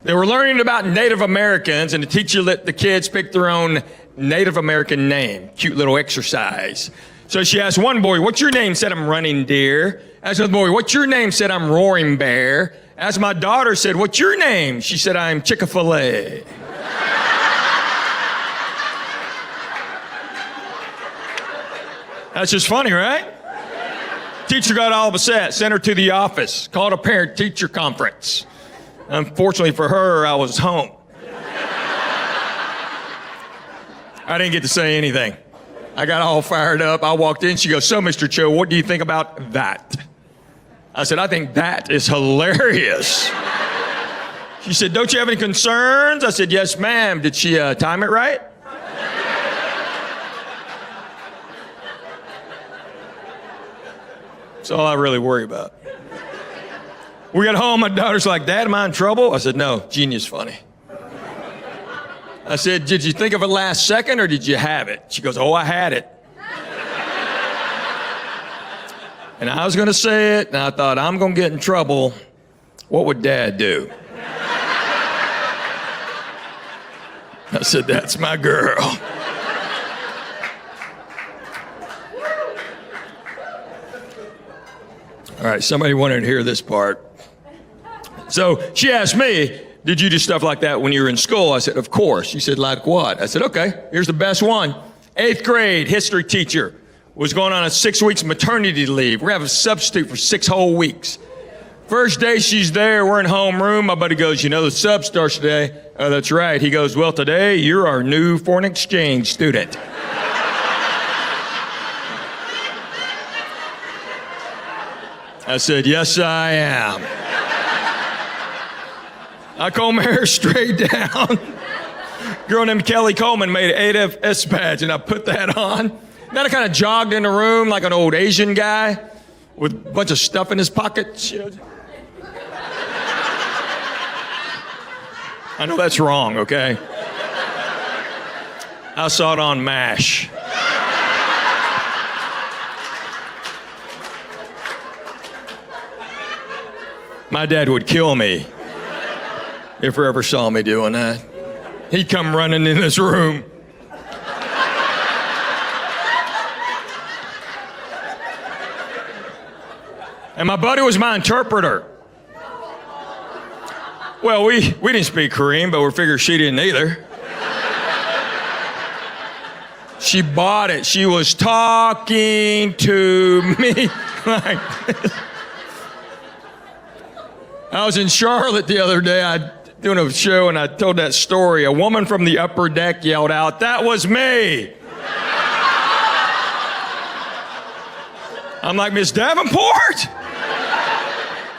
They were learning about Native Americans, and the teacher let the kids pick their own Native American name. Cute little exercise. So she asked one boy, what's your name? Said, I'm Running Deer. Asked another boy, what's your name? Said, I'm Roaring Bear. Asked my daughter, said, what's your name? She said, I'm Chick-fil-A. That's just funny, right? Teacher got all upset, sent her to the office, called a parent-teacher conference. Unfortunately for her, I was home. I didn't get to say anything. I got all fired up. I walked in. She goes, so, Mr. Cho, what do you think about that? I said, I think that is hilarious. She said, don't you have any concerns? I said, yes, ma'am. Did she time it right? That's all I really worry about. We got home, my daughter's like, Dad, am I in trouble? I said, no, genius funny. I said, did you think of it last second or did you have it? She goes, oh, I had it. And I was gonna say it, and I thought, I'm gonna get in trouble. What would Dad do? I said, that's my girl. All right, somebody wanted to hear this part. So she asked me, did you do stuff like that when you were in school? I said, of course. She said, like what? I said, okay, here's the best one. 8th grade history teacher was going on a 6 weeks maternity leave. We're having a substitute for 6 whole weeks. First day she's there, we're in homeroom. My buddy goes, you know, the sub starts today. Oh, that's right. He goes, well, today you're our new foreign exchange student. I said, yes, I am. I comb my hair straight down. Girl named Kelly Coleman made an 8FS badge, and I put that on. Then I kind of jogged in the room like an old Asian guy with a bunch of stuff in his pockets. I know that's wrong, okay? I saw it on MASH. My dad would kill me if he ever saw me doing that. He'd come running in this room. And my buddy was my interpreter. Well, we didn't speak Korean, but we figured she didn't either. She bought it. She was talking to me like this. I was in Charlotte the other day, doing a show, and I told that story. A woman from the upper deck yelled out, that was me. I'm like, Miss Davenport?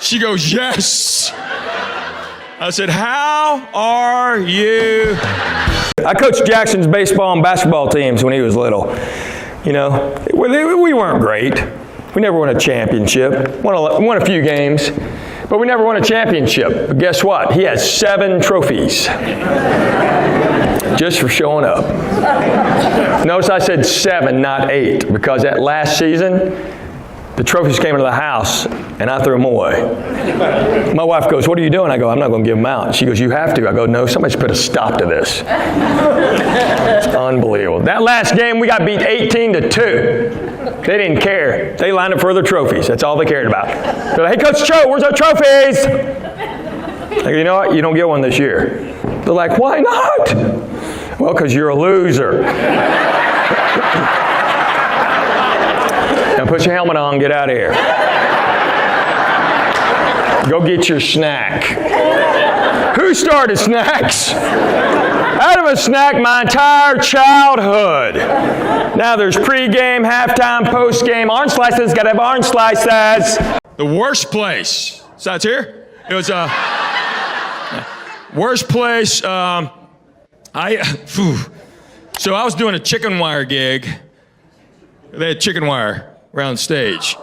She goes, yes. I said, how are you? I coached Jackson's baseball and basketball teams when he was little. You know, we weren't great. We never won a championship. Won a few games. But we never won a championship. But guess what? He has 7 trophies. Just for showing up. Notice I said 7, not 8, because that last season, the trophies came into the house, and I threw them away. My wife goes, what are you doing? I go, I'm not going to give them out. She goes, you have to. I go, no, somebody should put a stop to this. It's unbelievable. That last game, we got beat 18-2. They didn't care. They lined up for other trophies. That's all they cared about. They're like, hey, Coach Cho, where's our trophies? I go, you know what? You don't get one this year. They're like, why not? Well, because you're a loser. Now put your helmet on and get out of here. Go get your snack. Who started snacks? I had a snack my entire childhood. Now there's pregame, halftime, postgame. Orange slices, gotta have orange slices. The worst place. So that's here? It was worst place. So I was doing a chicken wire gig. They had chicken wire around stage.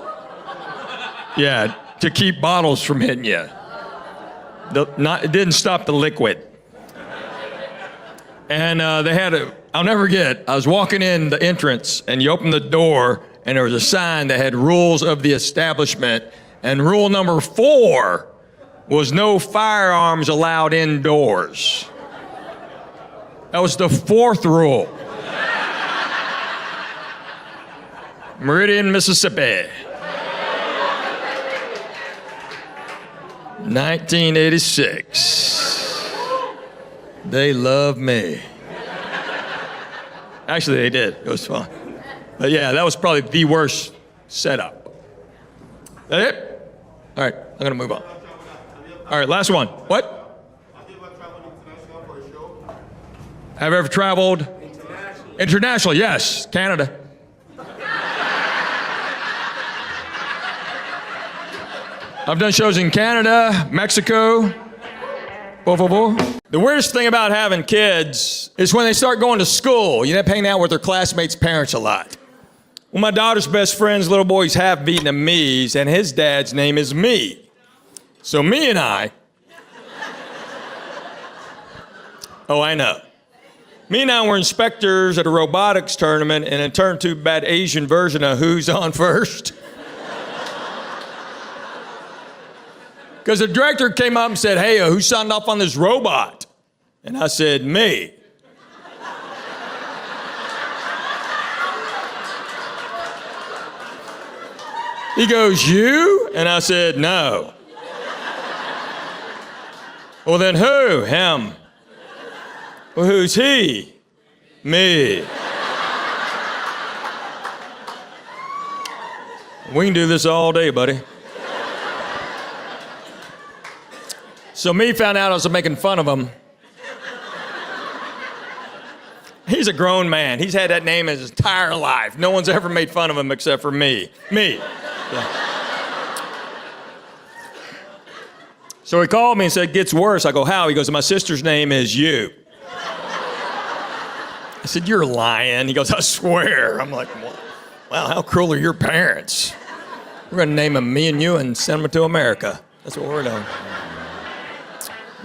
Yeah, to keep bottles from hitting you. It didn't stop the liquid. And they had I'll never forget, I was walking in the entrance and you open the door and there was a sign that had rules of the establishment. And rule number 4 was no firearms allowed indoors. That was the 4th rule. Meridian, Mississippi. 1986. They love me. Actually, they did. It was fun. But yeah, that was probably the worst setup. That it? All right, I'm gonna move on. All right, last one. What? Have you ever traveled? International, yes. Canada. I've done shows in Canada, Mexico. The weirdest thing about having kids is when they start going to school, you end up hanging out with their classmates' parents a lot. Well, my daughter's best friend's little boy's half Vietnamese, and his dad's name is Me. So me and I, I know. Me and I were inspectors at a robotics tournament, and it turned to a bad Asian version of Who's On First. Because the director came up and said, hey, who signed off on this robot? And I said, me. He goes, you? And I said, no. Well, then who? Him. Well, who's he? Me. We can do this all day, buddy. So me found out I was making fun of him. He's a grown man. He's had that name his entire life. No one's ever made fun of him except for me. Me. Yeah. So he called me and said, gets worse. I go, how? He goes, my sister's name is you. I said, you're lying. He goes, I swear. I'm like, wow, how cruel are your parents? We're going to name him Me and You and send him to America. That's what we're doing.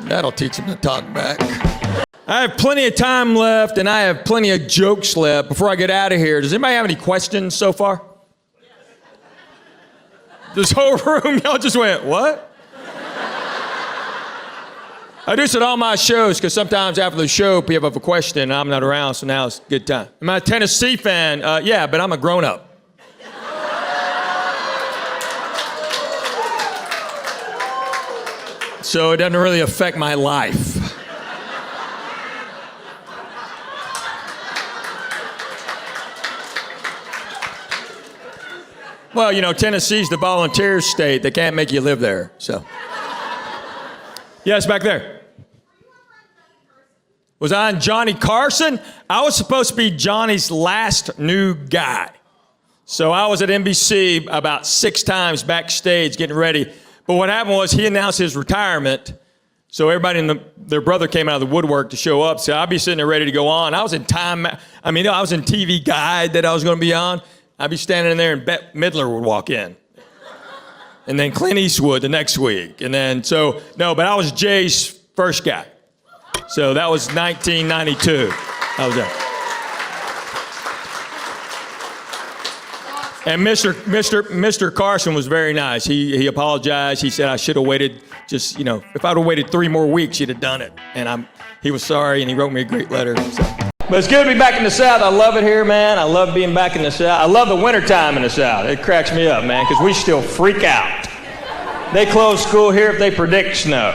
That'll teach him to talk back. I have plenty of time left, and I have plenty of jokes left before I get out of here. Does anybody have any questions so far? This whole room, y'all just went, what? I do this at all my shows, because sometimes after the show, people have a question, and I'm not around, so now it's a good time. Am I a Tennessee fan? Yeah, but I'm a grown-up. So it doesn't really affect my life. Well, you know, Tennessee's the volunteer state. They can't make you live there, so. Yes, back there. Was I on Johnny Carson? I was supposed to be Johnny's last new guy. So I was at NBC about 6 times backstage getting ready. But what happened was he announced his retirement. So everybody and their brother came out of the woodwork to show up. So I'd be sitting there ready to go on. I was in I was in TV Guide that I was going to be on. I'd be standing in there and Bette Midler would walk in. And then Clint Eastwood the next week. And then, but I was Jay's first guy. So that was 1992. I was there. And Mr. Carson was very nice. He apologized. He said I should have waited if I'd have waited 3 more weeks, you'd have done it. And he was sorry, and he wrote me a great letter. So. But it's good to be back in the South. I love it here, man. I love being back in the South. I love the wintertime in the South. It cracks me up, man, because we still freak out. They close school here if they predict snow.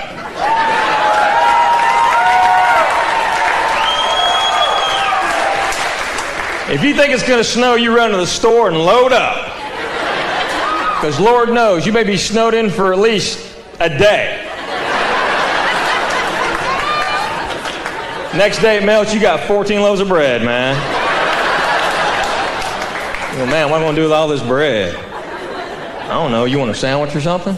If you think it's going to snow, you run to the store and load up. Because Lord knows, you may be snowed in for at least a day. Next day it melts, you got 14 loaves of bread, man. Well, man, what am I going to do with all this bread? I don't know, you want a sandwich or something?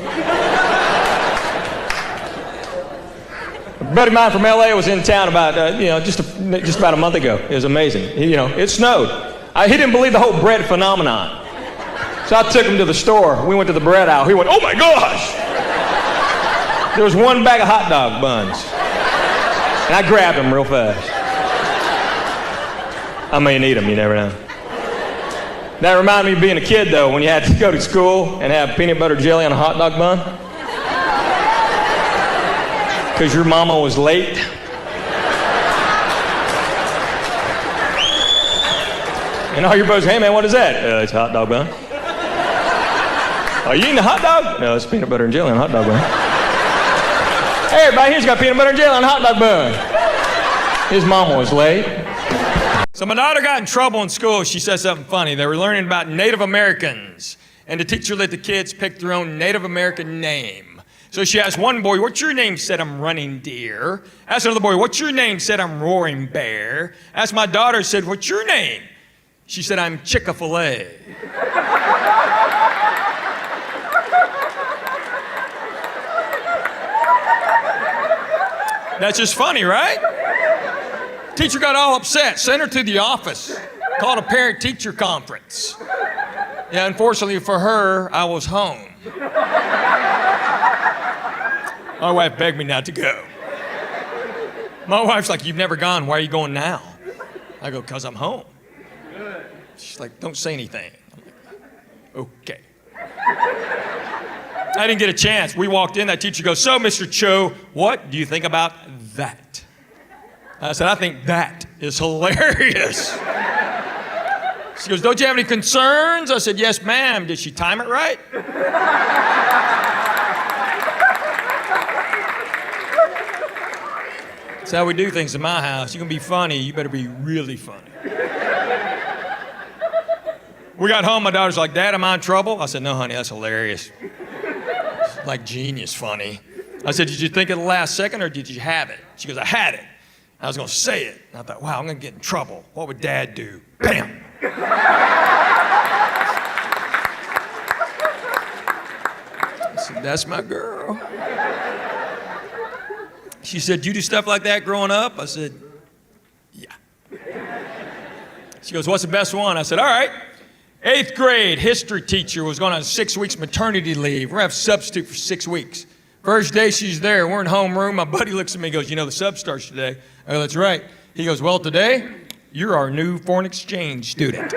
A buddy of mine from LA was in town about, just about a month ago. It was amazing. It snowed. He didn't believe the whole bread phenomenon. So I took him to the store. We went to the bread aisle. He went, oh my gosh! There was 1 bag of hot dog buns. And I grabbed them real fast. I may need them, you never know. That reminded me of being a kid, though, when you had to go to school and have peanut butter jelly on a hot dog bun. because your mama was late? And all your brothers, hey man, what is that? It's a hot dog bun. Are you eating a hot dog? No, it's peanut butter and jelly on a hot dog bun. Hey, everybody here's got peanut butter and jelly on a hot dog bun. His mama was late. So my daughter got in trouble in school. She said something funny. They were learning about Native Americans, and the teacher let the kids pick their own Native American name. So she asked one boy, what's your name? Said, I'm Running Deer. Asked another boy, what's your name? Said, I'm Roaring Bear. Asked my daughter, said, what's your name? She said, I'm Chick-fil-A. That's just funny, right? Teacher got all upset, sent her to the office, called a parent-teacher conference. Yeah, unfortunately for her, I was home. My wife begged me not to go. My wife's like, you've never gone, why are you going now? I go, because I'm home. She's like, don't say anything. I'm like, okay. I didn't get a chance. We walked in, that teacher goes, so Mr. Cho, what do you think about that? I said, I think that is hilarious. She goes, don't you have any concerns? I said, yes, ma'am. Did she time it right? That's how we do things in my house. You're going to be funny, you better be really funny. We got home, my daughter's like, Dad, am I in trouble? I said, no, honey, that's hilarious. It's like genius funny. I said, did you think of the last second or did you have it? She goes, I had it. I was going to say it. And I thought, wow, I'm going to get in trouble. What would Dad do? Bam! I said, that's my girl. She said, you do stuff like that growing up? I said, yeah. She goes, what's the best one? I said, all right. 8th grade history teacher was going on 6 weeks maternity leave. We're going to have a substitute for 6 weeks. First day she's there, we're in homeroom. My buddy looks at me and goes, you know, the sub starts today. I go, that's right. He goes, well, today, you're our new foreign exchange student.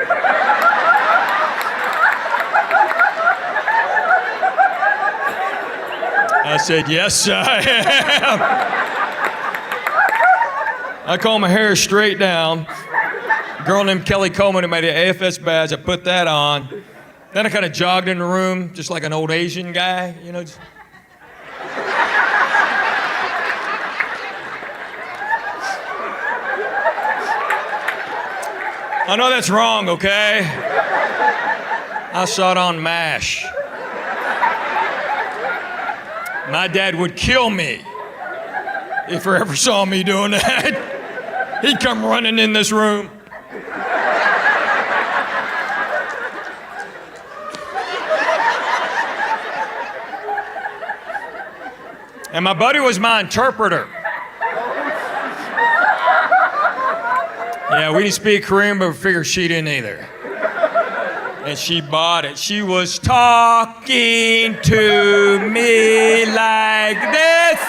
I said, yes, I am. I comb my hair straight down. A girl named Kelly Coleman who made an AFS badge, I put that on. Then I kind of jogged in the room, just like an old Asian guy, you know. I know that's wrong, okay? I saw it on MASH. My dad would kill me if he ever saw me doing that. He'd come running in this room. And my buddy was my interpreter. Yeah, we didn't speak Korean, but we figured she didn't either. And she bought it. She was talking to me like this.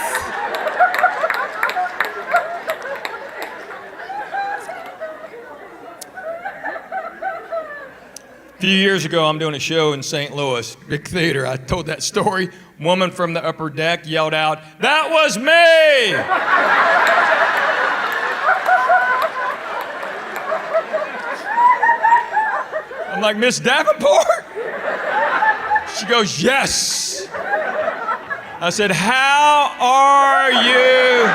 A few years ago, I'm doing a show in St. Louis, big theater. I told that story. Woman from the upper deck yelled out, "That was me!" I'm like, Miss Davenport? She goes, yes. I said, how are you?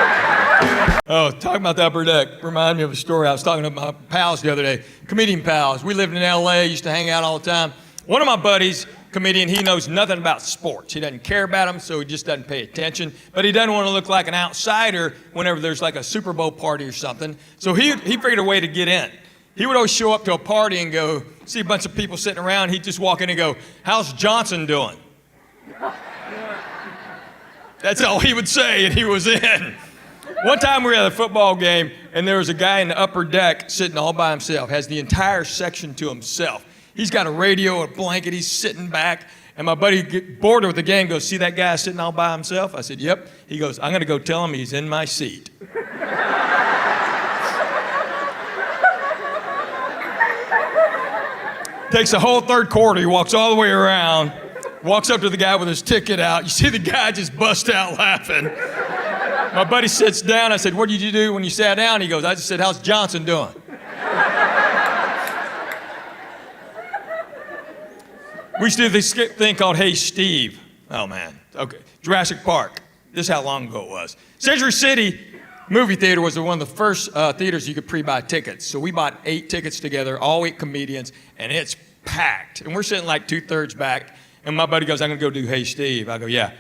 Oh, talking about the upper deck, remind me of a story. I was talking to my pals the other day, comedian pals. We lived in LA, used to hang out all the time. One of my buddies, comedian, he knows nothing about sports. He doesn't care about them, so he just doesn't pay attention. But he doesn't want to look like an outsider whenever there's like a Super Bowl party or something. So he figured a way to get in. He would always show up to a party and go, see a bunch of people sitting around, he'd just walk in and go, how's Johnson doing? That's all he would say, and he was in. One time we were at a football game, and there was a guy in the upper deck sitting all by himself, has the entire section to himself. He's got a radio, a blanket, he's sitting back, and my buddy, get bored with the game, goes, see that guy sitting all by himself? I said, yep. He goes, I'm gonna go tell him he's in my seat. Takes the whole third quarter, he walks all the way around, walks up to the guy with his ticket out. You see the guy just bust out laughing. My buddy sits down. I said, what did you do when you sat down? He goes, I just said, how's Johnson doing? We used to do this thing called Hey Steve. Oh, man. Okay. Jurassic Park. This is how long ago it was. Century City movie theater was one of the first theaters you could pre-buy tickets. So we bought 8 tickets together, all 8 comedians, and it's packed. And we're sitting like 2/3 back. And my buddy goes, I'm going to go do Hey Steve. I go, yeah,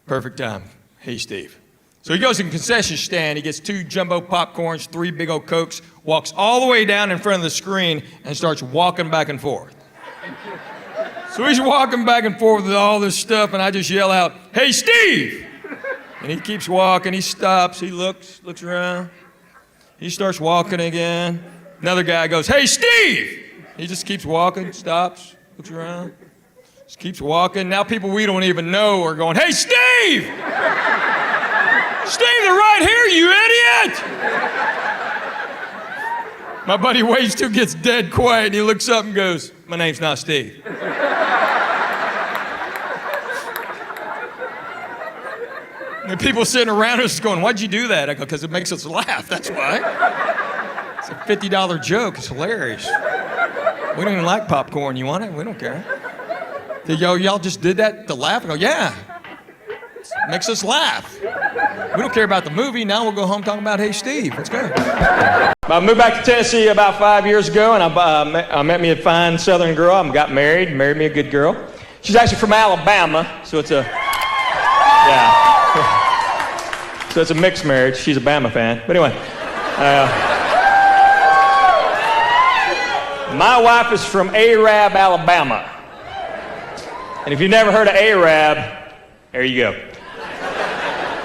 perfect time. Hey Steve. So he goes to the concession stand. He gets 2 jumbo popcorns, 3 big old Cokes, walks all the way down in front of the screen and starts walking back and forth. So he's walking back and forth with all this stuff, and I just yell out, hey, Steve! And he keeps walking, he stops, he looks around. He starts walking again. Another guy goes, hey, Steve! He just keeps walking, stops, looks around, just keeps walking. Now people we don't even know are going, hey, Steve! Steve, they're right here, you idiot! My buddy waits till it gets dead quiet, and he looks up and goes, my name's not Steve. And people sitting around us going, why'd you do that? I go, because it makes us laugh, that's why. It's a $50 joke, it's hilarious. We don't even like popcorn, you want it? We don't care. They go, y'all just did that to laugh? I go, yeah. It makes us laugh. We don't care about the movie, now we'll go home talking about Hey Steve, let's go. I moved back to Tennessee about 5 years ago, and I met me a fine southern girl. I got married me a good girl. She's actually from Alabama, so it's a, yeah. So it's a mixed marriage. She's a Bama fan. But anyway, my wife is from Arab, Alabama. And if you've never heard of Arab, there you go.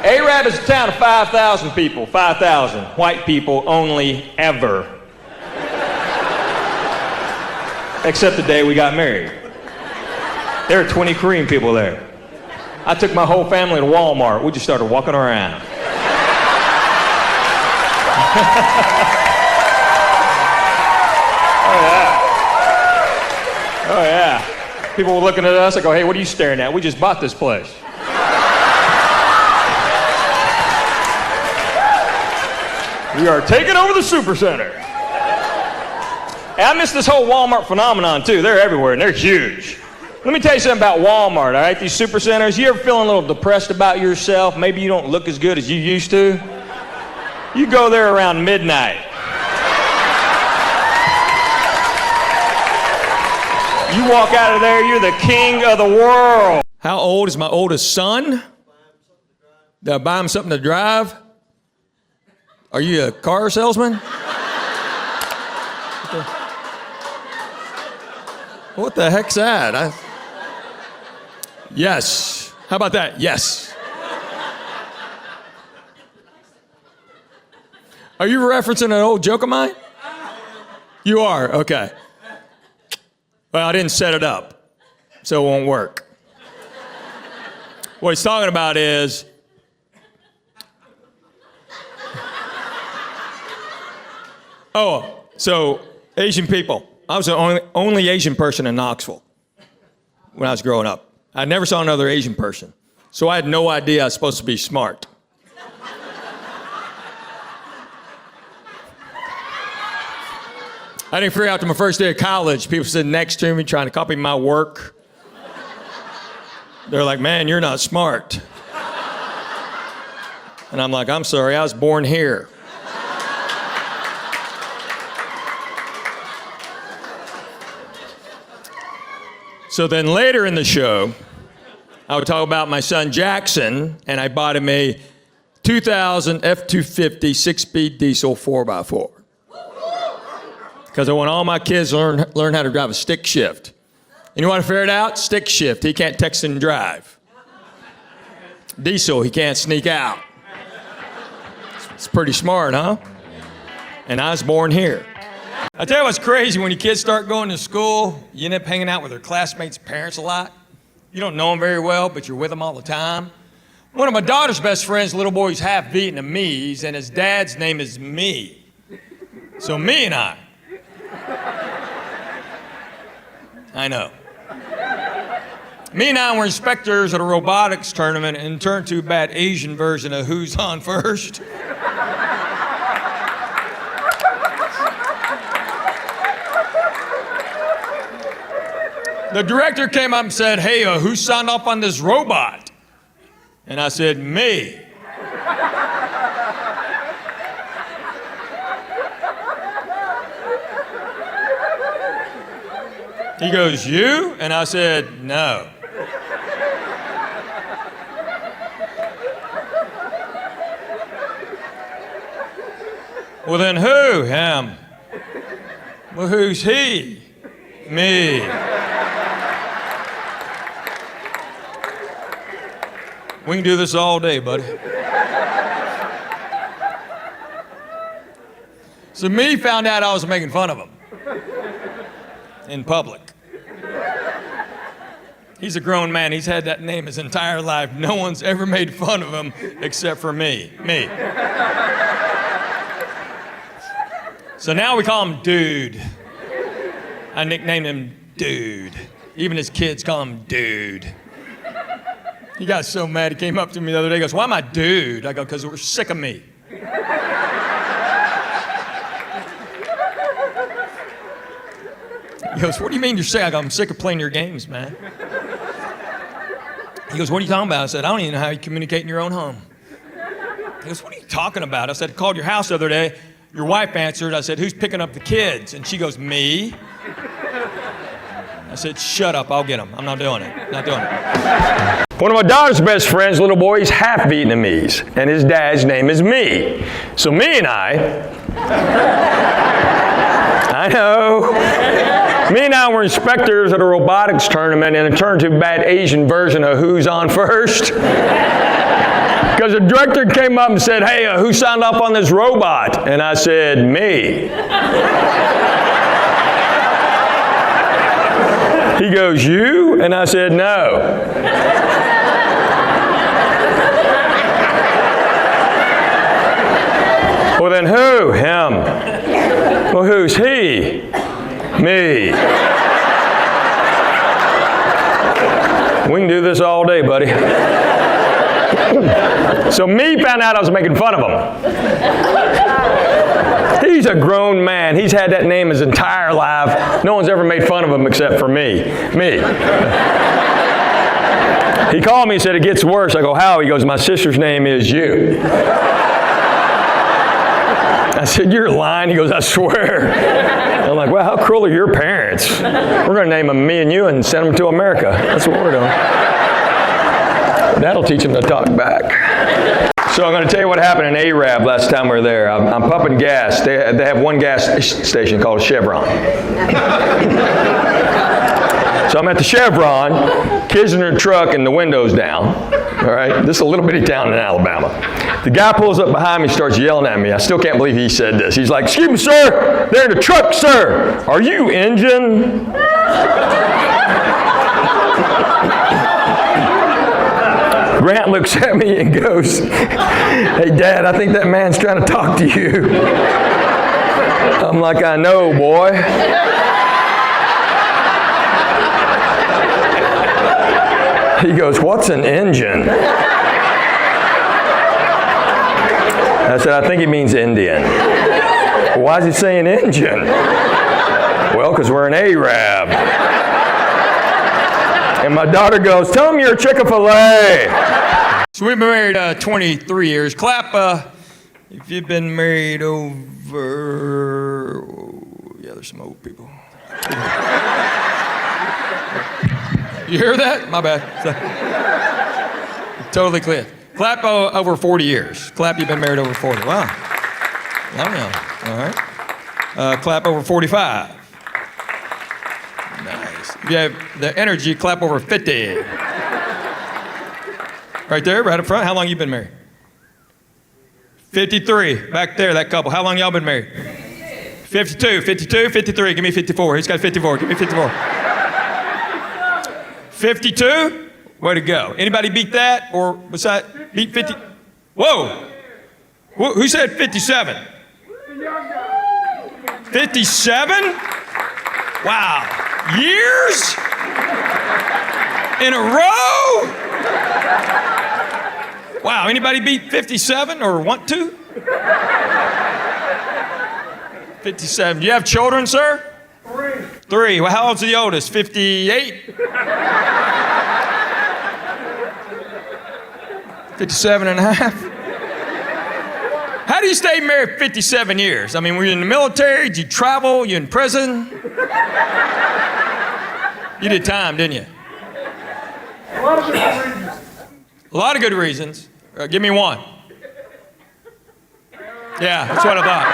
Arab is a town of 5,000 people. 5,000. White people only ever. Except the day we got married. There were 20 Korean people there. I took my whole family to Walmart. We just started walking around. Oh, yeah. Oh, yeah. People were looking at us. I go, hey, what are you staring at? We just bought this place. We are taking over the Supercenter. And I miss this whole Walmart phenomenon, too. They're everywhere, and they're huge. Let me tell you something about Walmart, all right? These Supercenters, you ever feeling a little depressed about yourself? Maybe you don't look as good as you used to? You go there around midnight. You walk out of there, you're the king of the world. How old is my oldest son? Did I buy him something to drive? Are you a car salesman? What the heck's that? Yes. How about that? Yes. Are you referencing an old joke of mine? You are? Okay. Well, I didn't set it up, so it won't work. What he's talking about is, so Asian people. I was the only Asian person in Knoxville when I was growing up. I never saw another Asian person, so I had no idea I was supposed to be smart. I didn't figure out till my first day of college. People sitting next to me trying to copy my work. They're like, man, you're not smart. And I'm like, I'm sorry, I was born here. So then later in the show, I would talk about my son Jackson, and I bought him a 2000 F-250 6-speed diesel 4x4. Because I want all my kids to learn how to drive a stick shift. And you want to figure it out? Stick shift. He can't text and drive. Diesel, he can't sneak out. It's pretty smart, huh? And I was born here. I tell you what's crazy, when your kids start going to school, you end up hanging out with their classmates' parents a lot. You don't know them very well, but you're with them all the time. One of my daughter's best friends, little boy, he's half Vietnamese, and his dad's name is Me. So Me and I know. Me and I were inspectors at a robotics tournament and turned to a bad Asian version of Who's On First. The director came up and said, hey, who signed off on this robot? And I said, me. He goes, you? And I said, no. Well, then who? Him. Well, who's he? Me. We can do this all day, buddy. So me found out I was making fun of him in public. He's a grown man. He's had that name his entire life. No one's ever made fun of him except for me. So now we call him Dude. I nicknamed him Dude. Even his kids call him Dude. He got so mad, he came up to me the other day, he goes, why am I Dude? I go, because we're sick of me. He goes, what do you mean you're sick? I go, I'm sick of playing your games, man. He goes, what are you talking about? I said, I don't even know how you communicate in your own home. He goes, what are you talking about? I said, I called your house the other day. Your wife answered. I said, who's picking up the kids? And she goes, me. I said, shut up, I'll get them. I'm not doing it. Not doing it. One of my daughter's best friends, little boy, he's half Vietnamese, and his dad's name is Me. So me and I know, me and I were inspectors at a robotics tournament, and it turned to a bad Asian version of Who's On First. Because the director came up and said, hey, who signed off on this robot? And I said, me. He goes, you? And I said, no. Well, then who? Him. Well, who's he? Me. We can do this all day, buddy. So me found out I was making fun of him. He's a grown man. He's had that name his entire life. No one's ever made fun of him except for me. He called me and said, it gets worse. I go, how? He goes, my sister's name is you. I said, you're lying. He goes, I swear. I'm like, well, how cruel are your parents? We're going to name them me and you and send them to America. That's what we're doing. That'll teach them to talk back. So I'm going to tell you what happened in Arab last time we were there. I'm pumping gas. They have one gas station called Chevron. So I'm at the Chevron, kids in their truck and the windows down. All right, this is a little bitty town in Alabama. The guy pulls up behind me, starts yelling at me. I still can't believe he said this. He's like, excuse me, sir, they're in the truck, sir. Are you engine? Grant looks at me and goes, hey, Dad, I think that man's trying to talk to you. I'm like, I know, boy. He goes, what's an engine? I said, I think he means Indian. Why is he saying engine? Well, because we're an Arab. And my daughter goes, tell him you're a Chick-fil-A. So we've been married 23 years. Clap if you've been married over... yeah, there's some old people. You hear that? My bad. Totally clear. Clap over 40 years. Clap, you've been married over 40. Wow. Long now. All right. Clap over 45. Nice. If you have the energy, clap over 50. Right there, right up front. How long you been married? 53. Back there, that couple. How long y'all been married? 52. 52, 53. Give me 54. He's got 54. Give me 54. 52? Way to go. Anybody beat that? Or beat 50? Whoa. Who said 57? 57? Wow. Years? in a row? Wow, anybody beat 57 or want to? 57. Do you have children, sir? 3. Well, how old's the oldest? 58? 57 and a half? How do you stay married 57 years? I mean, were you in the military? Did you travel? You in prison? You did time, didn't you? A lot of good reasons. A lot of good reasons. Give me one. Yeah, that's what I thought.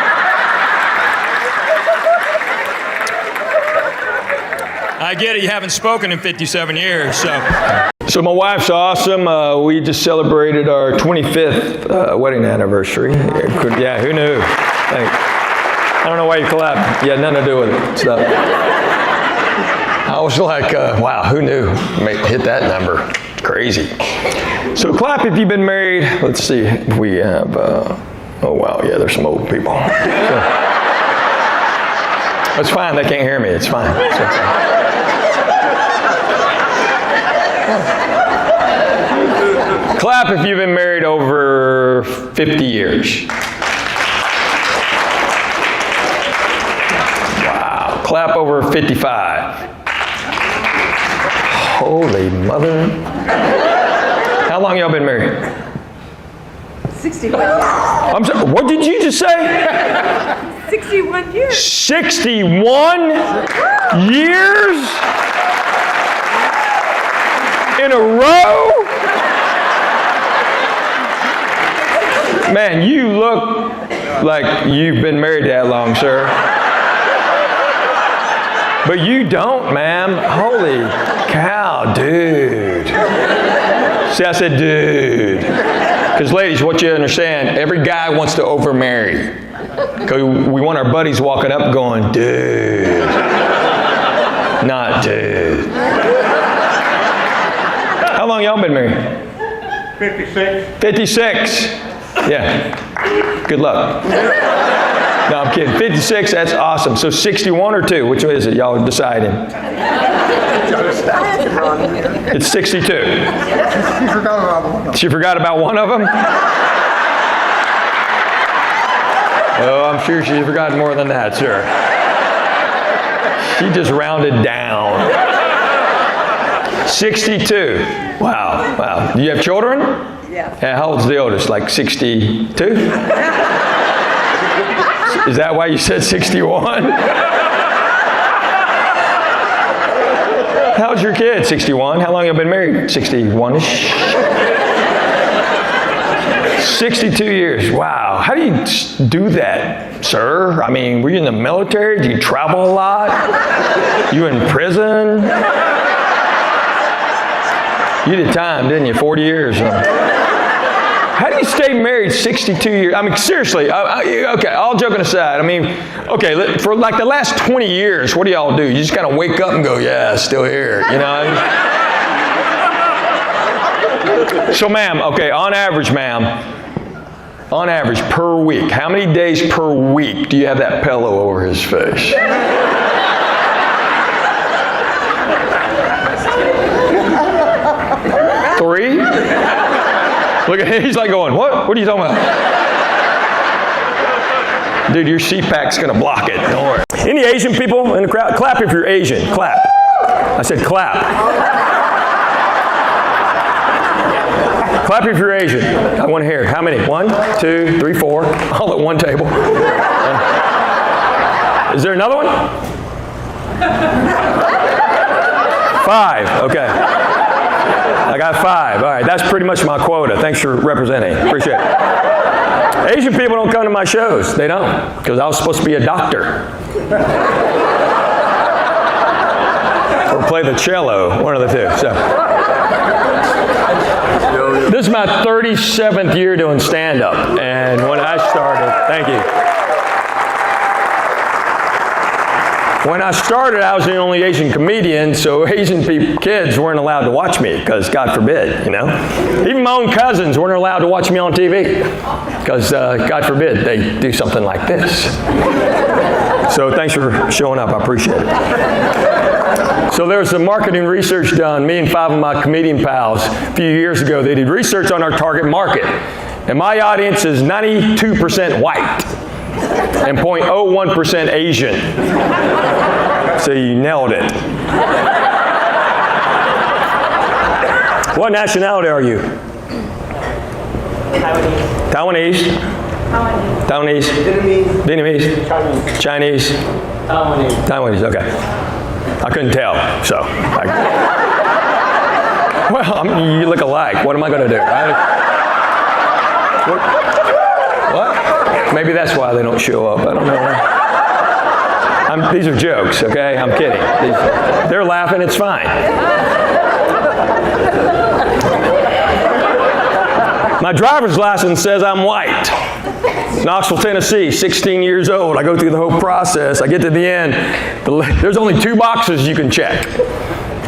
I get it, you haven't spoken in 57 years, so. So my wife's awesome. We just celebrated our 25th wedding anniversary. Yeah, who knew? Thanks. I don't know why you clapped. You had nothing to do with it. So I was like, wow, who knew? Hit that number. It's crazy. So clap if you've been married. Let's see if we have, oh wow, yeah, there's some old people. So, it's fine, they can't hear me, it's fine. It's okay. Clap if you've been married over 50 years. Wow. Clap over 55. Holy mother. How long y'all been married? 61 years. I'm sorry, what did you just say? 61 years. 61 years? In a row? Man, you look like you've been married that long, sir. But you don't, ma'am. Holy cow, dude. See, I said dude. Because ladies, what you understand, every guy wants to overmarry. Because we want our buddies walking up going, dude. Not dude. How long y'all been married? 56. 56. Yeah. Good luck. No, I'm kidding. 56, that's awesome. So 61 or 2? Which one is it? Y'all deciding. It's 62. She forgot about one of them? Oh, I'm sure she's forgotten more than that, sir. She just rounded down. 62. Wow, wow. Do you have children? Yeah. How old's the oldest? Like 62? Is that why you said 61? How's your kid? 61. How long have you been married? 61-ish. 62 years. Wow. How do you do that, sir? I mean, were you in the military? Do you travel a lot? You in prison? You did time, didn't you? 40 years. How do you stay married 62 years? I mean, seriously. Okay, all joking aside. I mean, okay, for like the last 20 years, what do y'all do? You just kind of wake up and go, yeah, still here, you know? So, ma'am, okay, on average, per week, how many days per week do you have that pillow over his face? 3? Look at him, he's like going, what? What are you talking about? Dude, your CPAC's gonna block it, don't worry. Any Asian people in the crowd? Clap if you're Asian, clap. I said clap. Clap if you're Asian. I want to hear. How many? 1, 2, 3, 4. All at one table. Is there another one? 5. Okay. I got 5. All right. That's pretty much my quota. Thanks for representing. Appreciate it. Asian people don't come to my shows. They don't. Because I was supposed to be a doctor. Or play the cello. One of the two. So. This is my 37th year doing stand-up, and when I started, thank you. When I started, I was the only Asian comedian, so Asian kids weren't allowed to watch me, because God forbid, you know. Even my own cousins weren't allowed to watch me on TV, because God forbid they do something like this. So thanks for showing up. I appreciate it. So there was some marketing research done. Me and 5 of my comedian pals a few years ago, they did research on our target market. And my audience is 92% white and 0.01% Asian. So you nailed it. What nationality are you? Taiwanese. Taiwanese. Vietnamese. Chinese. Taiwanese, okay. I couldn't tell, so. Well, you look alike. What am I going to do? What? Maybe that's why they don't show up. I don't know. These are jokes, okay? I'm kidding. They're laughing. It's fine. My driver's license says I'm white. Knoxville, Tennessee, 16 years old. I go through the whole process. I get to the end. There's only 2 boxes you can check.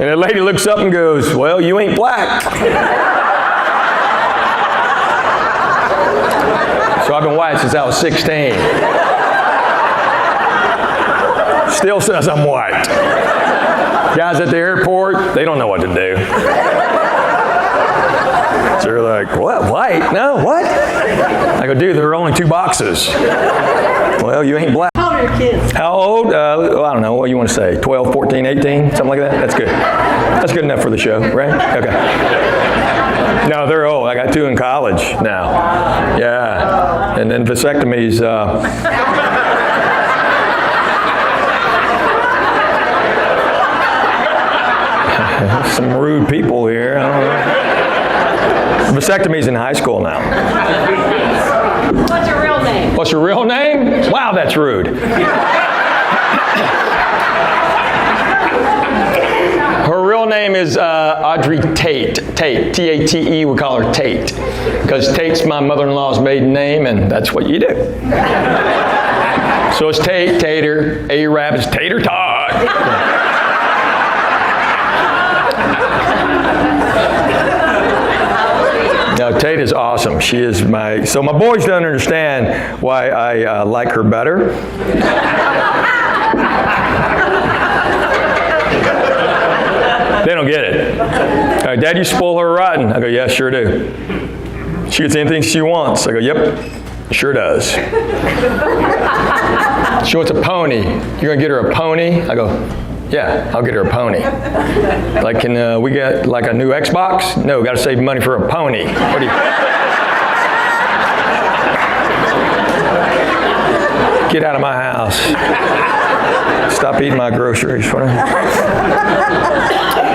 And the lady looks up and goes, "Well, you ain't black." So I've been white since I was 16. Still says I'm white. Guys at the airport, they don't know what to do. So they're like, "What? White? No, what?" I go, "Dude, there are only 2 boxes." "Well, you ain't black." How old are your kids? How old? I don't know. What do you want to say? 12, 14, 18? Something like that? That's good. That's good enough for the show, right? Okay. No, they're old. I got 2 in college now. Yeah. And then vasectomies. Some rude people here. I don't know. Vasectomies in high school now. What's your real name? What's your real name? Wow, that's rude. Her real name is Audrey Tate. Tate, T-A-T-E, we call her Tate. Because Tate's my mother-in-law's maiden name, and that's what you do. So it's Tate, Tater, A-Rab is Tater Tot. No, Tate is awesome. She is so my boys don't understand why I like her better. They don't get it. "Dad, you spoil her rotten." I go, "Yeah, sure do." "She gets anything she wants." I go, "Yep, sure does." "She wants a pony. You're going to get her a pony?" I go, "Yeah, I'll get her a pony." "Like, can we get like a new Xbox?" "No, got to save money for a pony." What do you... Get out of my house. Stop eating my groceries.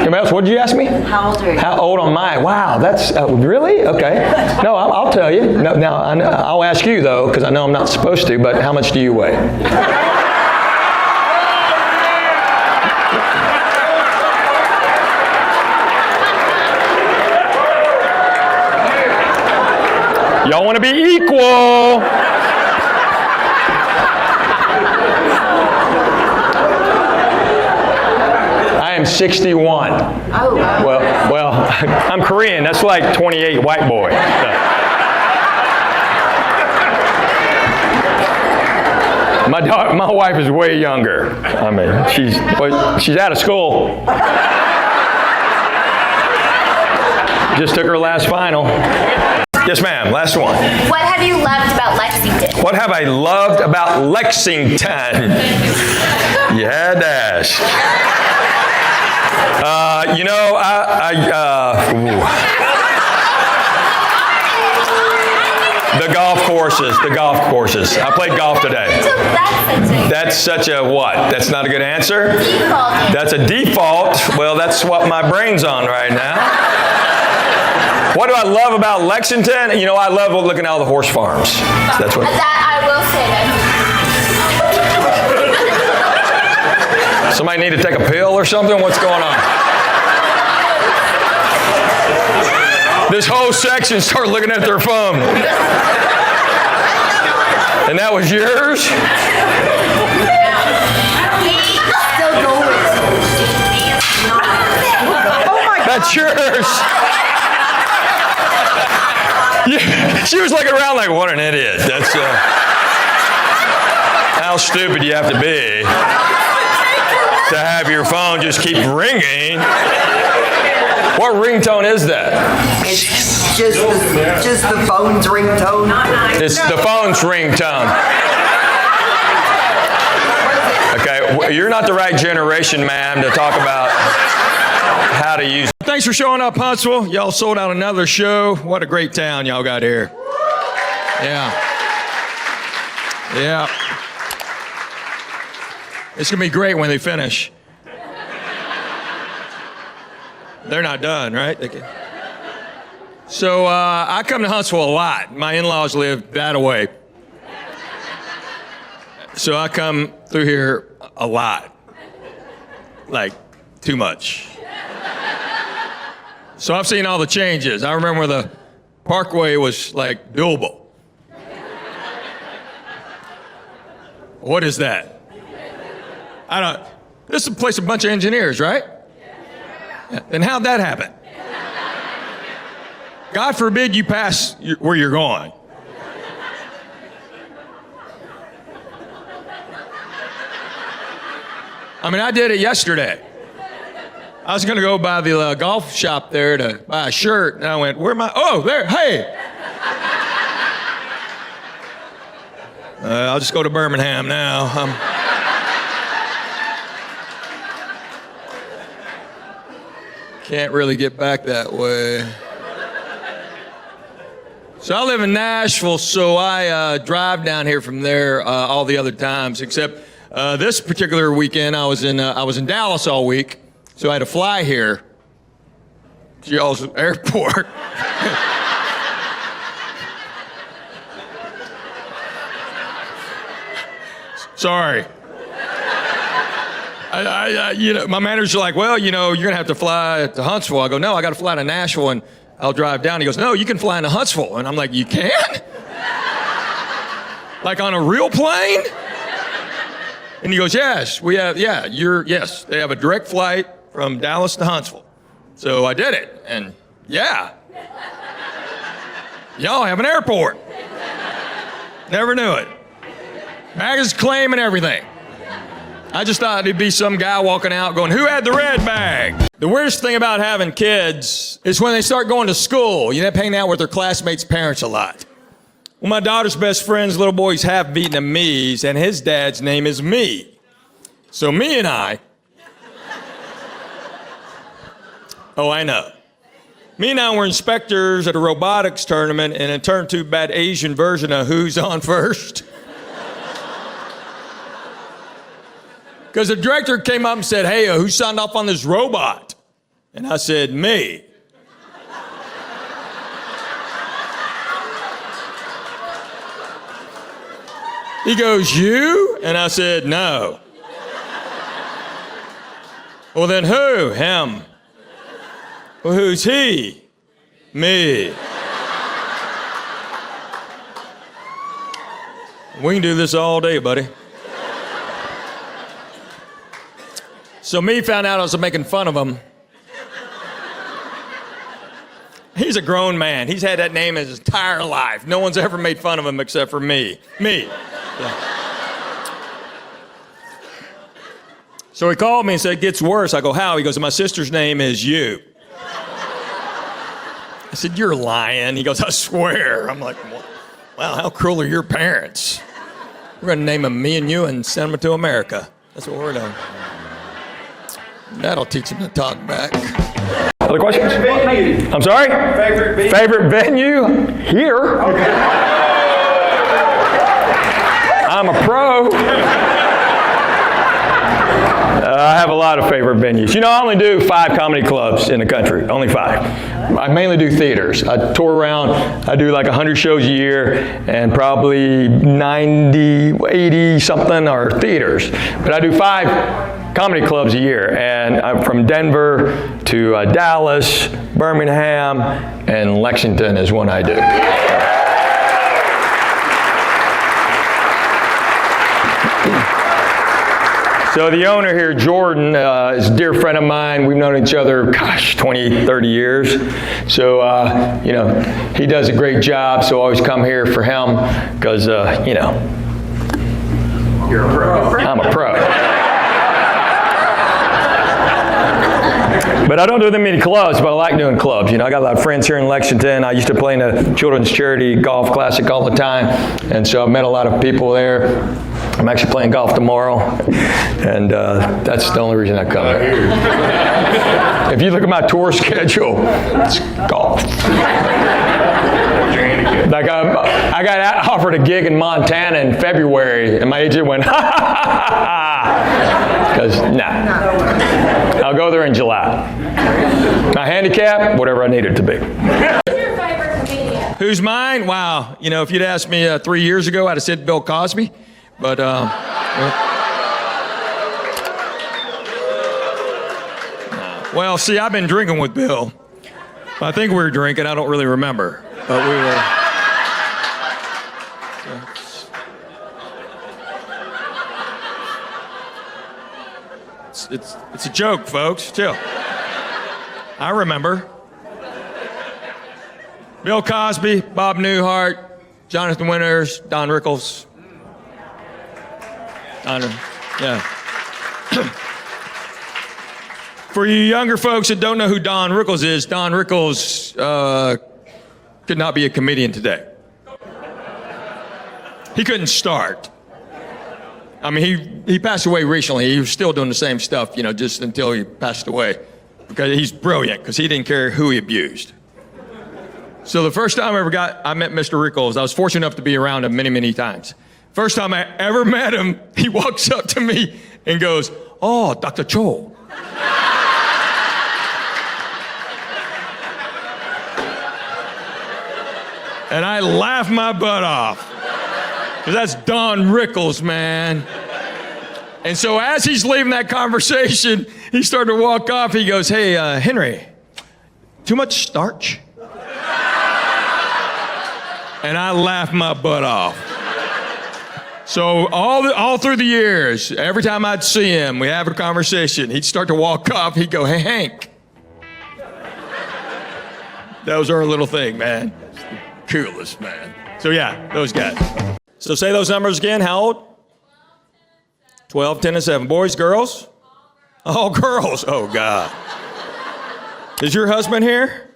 Anybody else? What did you ask me? How old are you? How old am I? Wow, that's really? Okay. No, I'll tell you. No, now I'll ask you though, because I know I'm not supposed to. But how much do you weigh? Y'all want to be equal. I am 61. Oh, wow. Well, I'm Korean. That's like 28 white boy. My wife is way younger. I mean, she's out of school. Just took her last final. Yes, ma'am. Last one. What have you loved about Lexington? What have I loved about Lexington? You had to ask. The golf courses. I played golf today. That's such a what? That's not a good answer? Default. That's a default. Well, that's what my brain's on right now. What do I love about Lexington? You know, I love looking at all the horse farms. That's what. That I will say. Somebody need to take a pill or something? What's going on? This whole section started looking at their phone. And that was yours? That's yours. Yeah, she was looking around like, what an idiot. That's how stupid you have to be to have your phone just keep ringing. What ringtone is that? It's just the phone's ringtone. It's the phone's ringtone. Okay, you're not the right generation, ma'am, to talk about how to use. Thanks for showing up, Huntsville. Y'all sold out another show. What a great town y'all got here. Yeah. Yeah. It's going to be great when they finish. They're not done, right? So I come to Huntsville a lot. My in-laws live that away. So I come through here a lot. Like, too much. So I've seen all the changes. I remember the Parkway was like doable. What is that? This is a place of a bunch of engineers, right? Yeah. And how'd that happen? God forbid you pass where you're going. I mean, I did it yesterday. I was going to go by the golf shop there to buy a shirt, and I went, where am I? Oh, there, hey! I'll just go to Birmingham now. Can't really get back that way. So I live in Nashville, so I drive down here from there all the other times, except this particular weekend I was in Dallas all week, so I had to fly here to y'all's airport. Sorry. My manager's like, well, you're gonna have to fly to Huntsville. I go, no, I got to fly to Nashville and I'll drive down. He goes, no, you can fly into Huntsville. And I'm like, you can? Like on a real plane? And he goes, yes, we have. Yeah, yes. They have a direct flight from Dallas to Huntsville. So I did it, and yeah, y'all have an airport. Never knew it. Baggage claim and everything. I just thought it'd be some guy walking out going, who had the red bag? The weirdest thing about having kids is when they start going to school, you end up hanging out with their classmates' parents a lot. Well, my daughter's best friend's little boy's half Vietnamese, and his dad's name is Me. So Me and I, I know. Me and I were inspectors at a robotics tournament, and it turned to a bad Asian version of Who's On First. Because the director came up and said, hey, who signed off on this robot? And I said, me. He goes, you? And I said, no. Well, then who? Him. Well, who's he? Me. We can do this all day, buddy. So Me found out I was making fun of him. He's a grown man. He's had that name his entire life. No one's ever made fun of him except for me. Me. Yeah. So he called me and said, it gets worse. I go, how? He goes, my sister's name is you. I said, you're lying. He goes, I swear. I'm like, wow, how cruel are your parents? We're going to name them Me and You and send them to America. That's what we're doing. That'll teach him to talk back. Other questions? I'm sorry? Favorite venue? Here. Okay. I'm a pro. I have a lot of favorite venues. I only do 5 comedy clubs in the country. Only 5. I mainly do theaters. I tour around. I do like 100 shows a year, and probably 90, 80 something are theaters. But I do 5 comedy clubs a year, and I'm from Denver to Dallas, Birmingham, and Lexington is one I do. So the owner here, Jordan, is a dear friend of mine. We've known each other, 20, 30 years. So, he does a great job. So I always come here for him because, you're a pro. I'm a pro. But I don't do that many clubs, but I like doing clubs. I got a lot of friends here in Lexington. I used to play in a children's charity golf classic all the time. And so I've met a lot of people there. I'm actually playing golf tomorrow. And that's the only reason I come here. If you look at my tour schedule, it's golf. Like I got offered a gig in Montana in February, and my agent went, ha ha ha ha, because I'll go there in July. My handicap, whatever I need it to be. Who's your favorite comedian? Who's mine? Wow, if you'd asked me 3 years ago, I'd have said Bill Cosby, but well, see, I've been drinking with Bill. I think we were drinking. I don't really remember, but we were. It's a joke, folks. Chill. I remember. Bill Cosby, Bob Newhart, Jonathan Winters, Don Rickles. Yeah. For you younger folks that don't know who Don Rickles is, Don Rickles could not be a comedian today. He couldn't start. I mean, he passed away recently. He was still doing the same stuff, just until he passed away. Because he's brilliant, because he didn't care who he abused. So the first time I met Mr. Rickles, I was fortunate enough to be around him many, many times. First time I ever met him, he walks up to me and goes, "Oh, Dr. Cho." And I laughed my butt off. Because that's Don Rickles, man. And so as he's leaving that conversation, he started to walk off. He goes, "Hey, Henry, too much starch?" And I laughed my butt off. So all through the years, every time I'd see him, we have a conversation, he'd start to walk off. He'd go, "Hey, Hank." That was our little thing, man. Coolest, man. So yeah, those guys. So say those numbers again. How old? 12, 10, and 7. Boys, girls? All girls. Oh, God. Is your husband here?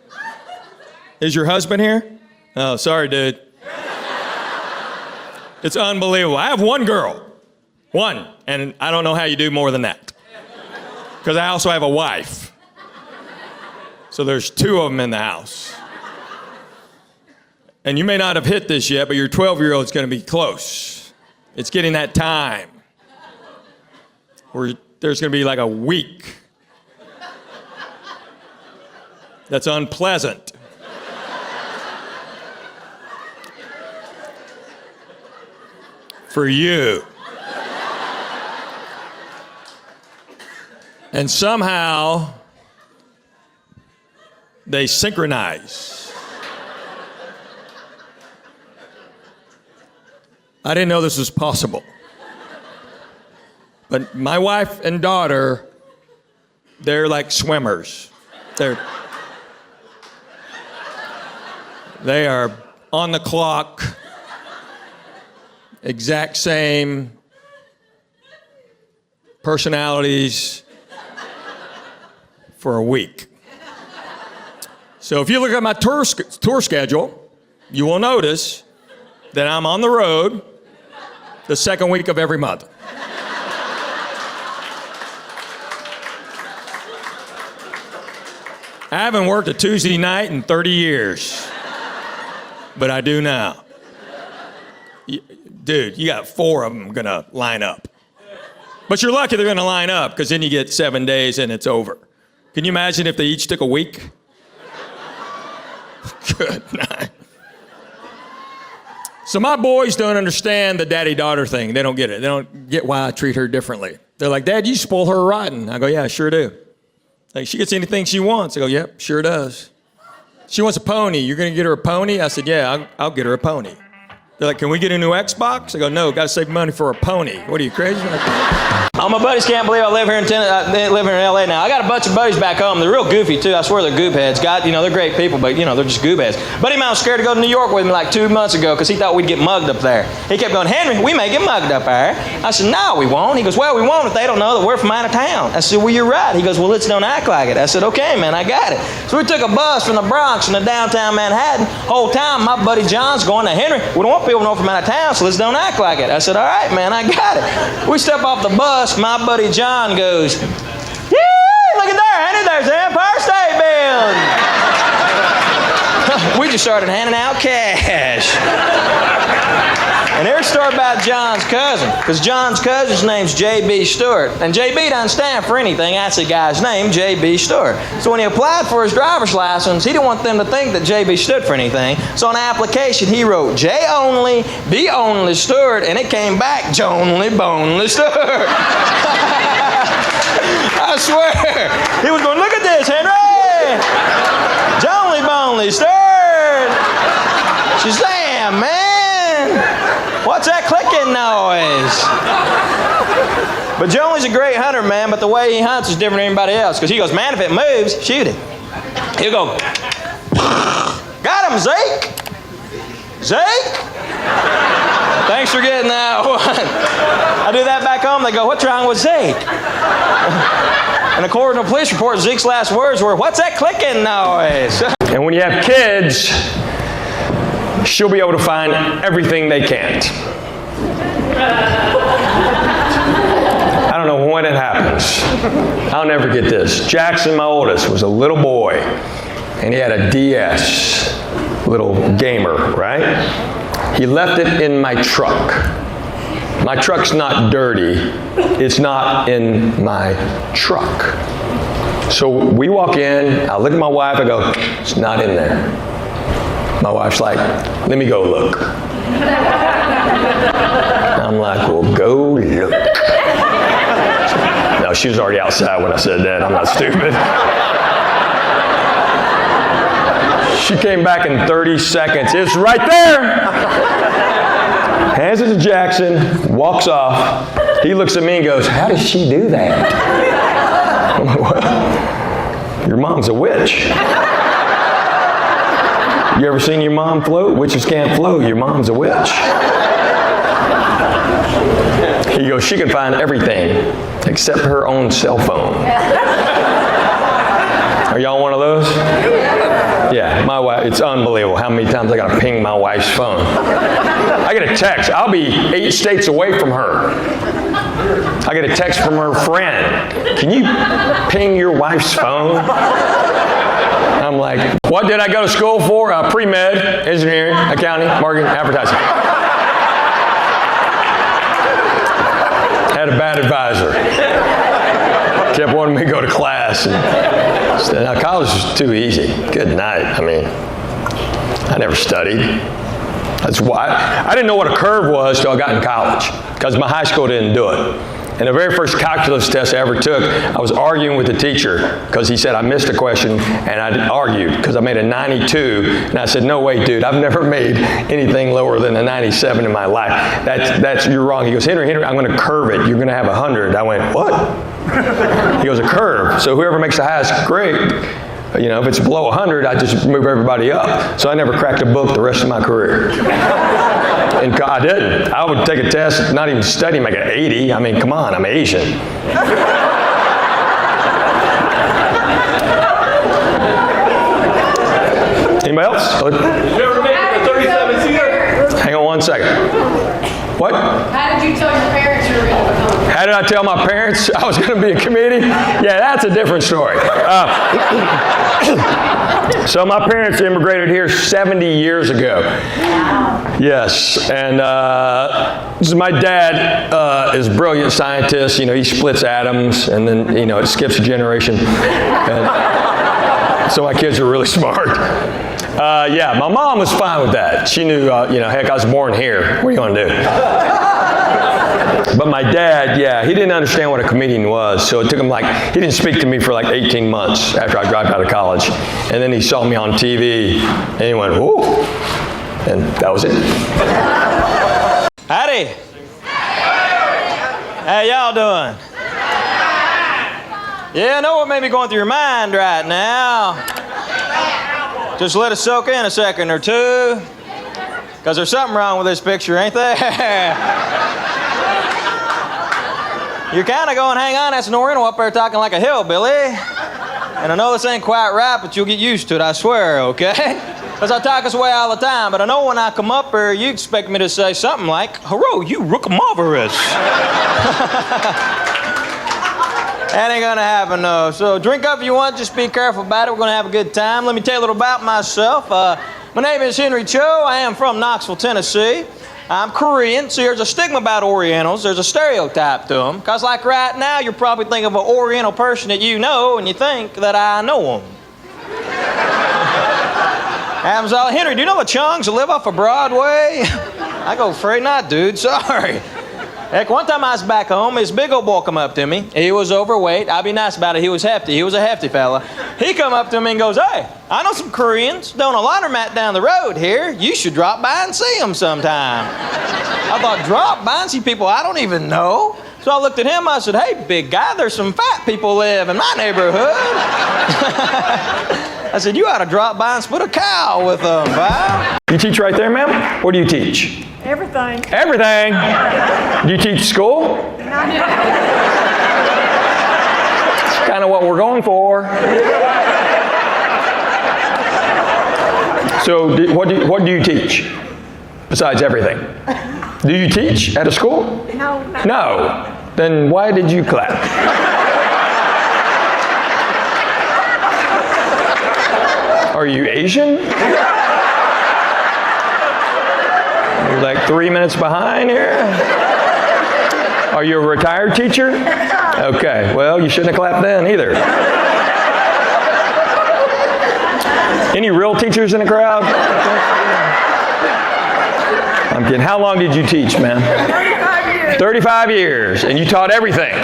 Is your husband here? Oh, sorry, dude. It's unbelievable. I have one girl. One. And I don't know how you do more than that. Because I also have a wife. So there's 2 of them in the house. And you may not have hit this yet, but your 12-year-old's going to be close. It's getting that time where there's going to be like a week that's unpleasant. For you. And somehow they synchronize. I didn't know this was possible. But my wife and daughter, they're like swimmers. They are on the clock, exact same personalities for a week. So if you look at my tour schedule, you will notice that I'm on the road the second week of every month. I haven't worked a Tuesday night in 30 years, but I do now. Dude, you got 4 of them gonna line up. But you're lucky they're gonna line up, because then you get 7 days and it's over. Can you imagine if they each took a week? Good night. So my boys don't understand the daddy-daughter thing. They don't get it. They don't get why I treat her differently. They're like, "Dad, you spoil her rotten." I go, "Yeah, I sure do." Like, she gets anything she wants. I go, "Yep, sure does." She wants a pony. You're going to get her a pony? I said, "Yeah, I'll get her a pony." They're like, "Can we get a new Xbox?" I go, "No, got to save money for a pony." What are you, crazy? All my buddies can't believe I live here in live here in LA now. I got a bunch of buddies back home. They're real goofy too. I swear they're goob heads. They're great people, but they're just goob heads. Buddy of mine was scared to go to New York with me like 2 months ago because he thought we'd get mugged up there. He kept going, Henry, we may get mugged up there. I said, no, we won't. He goes, well, we won't if they don't know that we're from out of town. I said, well, you're right. He goes, well, let's don't act like it. I said, okay, man, I got it. So we took a bus from the Bronx into downtown Manhattan. Whole time, my buddy John's going to Henry. We don't want people to know from out of town, so let's don't act like it. I said, all right, man, I got it. We step off the bus. My buddy John goes, yeah, look at there, Henry, there's the Empire State Building. We just started handing out cash. And here's a story about John's cousin, because John's cousin's name's J.B. Stewart. And J.B. doesn't stand for anything. That's the guy's name, J.B. Stewart. So when he applied for his driver's license, he didn't want them to think that J.B. stood for anything. So on the application, he wrote J only, B only Stewart, and it came back Jonely Bonely Stewart. I swear. He was going, look at this, Henry. Jonely Bonely Stewart. She's damn, man. What's that clicking noise? But Jonely's a great hunter, man, but the way he hunts is different than anybody else. Because he goes, man, if it moves, shoot it. He'll go, got him, Zeke. Zeke? Thanks for getting that one. I do that back home. They go, what's wrong with Zeke? And according to a police report, Zeke's last words were, what's that clicking noise? And when you have kids, she'll be able to find everything they can't. I don't know when it happens. I'll never get this. Jackson, my oldest, was a little boy, and he had a DS, little gamer, right? He left it in my truck. My truck's not dirty. It's not in my truck. So we walk in, I look at my wife, I go, it's not in there. My wife's like, let me go look. I'm like, well, go look. No, she was already outside when I said that. I'm not stupid. She came back in 30 seconds. It's right there. Hands it to Jackson, walks off. He looks at me and goes, how does she do that? I'm like, well, your mom's a witch. You ever seen your mom float? Witches can't float. Your mom's a witch. He goes, she can find everything except her own cell phone. Are y'all one of those? Yeah, my wife, it's unbelievable how many times I got to ping my wife's phone. I get a text. I'll be 8 states away from her. I get a text from her friend. Can you ping your wife's phone? I'm like, what did I go to school for? Pre-med, engineering, accounting, marketing, advertising. Had a bad advisor. Kept wanting me to go to class. Now, college was too easy. Good night. I mean, I never studied. That's why I didn't know what a curve was till I got in college, because my high school didn't do it. And the very first calculus test I ever took, I was arguing with the teacher because he said I missed a question, and I argued because I made a 92, and I said, no way, dude, I've never made anything lower than a 97 in my life. That's you're wrong. He goes, Henry, I'm going to curve it. You're going to have 100. I went, what? He goes, a curve. So whoever makes the highest grade, if it's below 100, I just move everybody up. So I never cracked a book the rest of my career. And I didn't. I would take a test, not even study, make an 80. I mean, come on, I'm Asian. Anybody else? You ever made a 37-seater? Hang on one second. What? How did you tell your parents you were going to become? How did I tell my parents I was going to be a comedian? Yeah, that's a different story. So my parents immigrated here 70 years ago. Yes, and my dad is a brilliant scientist. He splits atoms, and then it skips a generation. And so my kids are really smart. Yeah, my mom was fine with that. She knew, heck, I was born here. What are you going to do? But my dad, yeah, he didn't understand what a comedian was. So it took him he didn't speak to me for 18 months after I dropped out of college. And then he saw me on TV, and he went, whoa. And that was it. Howdy. How y'all doing? Yeah, I know what may be going through your mind right now. Just let it soak in a second or two. Because there's something wrong with this picture, ain't there? You're kind of going, hang on, that's an Oriental up there talking like a hillbilly. And I know this ain't quite right, but you'll get used to it, I swear, okay? Because I talk this way all the time, but I know when I come up here, you expect me to say something like, "Hello, you rookamarvelous." That ain't gonna happen, no. So drink up if you want, just be careful about it. We're gonna have a good time. Let me tell you a little about myself. My name is Henry Cho. I am from Knoxville, Tennessee. I'm Korean. See, there's a stigma about Orientals. There's a stereotype to them. Because like right now, you're probably thinking of an Oriental person that you know, and you think that I know them. Happens all. Henry, do you know the Chungs that live off of Broadway? I go, afraid not, dude. Sorry. Heck, one time I was back home, this big old boy come up to me. He was overweight. I'll be nice about it. He was hefty. He was a hefty fella. He come up to me and goes, "Hey, I know some Koreans doing a laundromat down the road here. You should drop by and see them sometime." I thought, drop by and see people I don't even know? So I looked at him. I said, "Hey, big guy, there's some fat people live in my neighborhood." I said, "You ought to drop by and split a cow with them, pal." You teach right there, ma'am? What do you teach? Everything. Everything. Do you teach school? It's kind of what we're going for. So what do you teach besides everything? Do you teach at a school? No. No. Then why did you clap? Are you Asian? You're like 3 minutes behind here. Are you a retired teacher? Okay, well, you shouldn't have clapped then either. Any real teachers in the crowd? I'm kidding. How long did you teach, man? 35 years. 35 years, and you taught everything.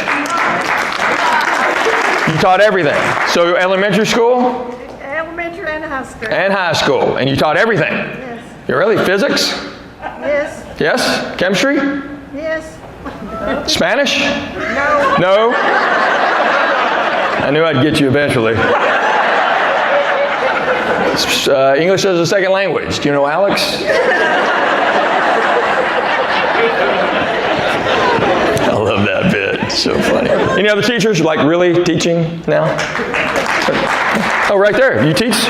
You taught everything. So elementary school? Elementary and high school. And high school, and you taught everything. Yes. You really? Physics? Yes. Yes? Chemistry? Yes. Spanish? No. No? I knew I'd get you eventually. English as a second language. Do you know Alex? I love that bit. It's so funny. Any other teachers like really teaching now? Oh, right there. You teach?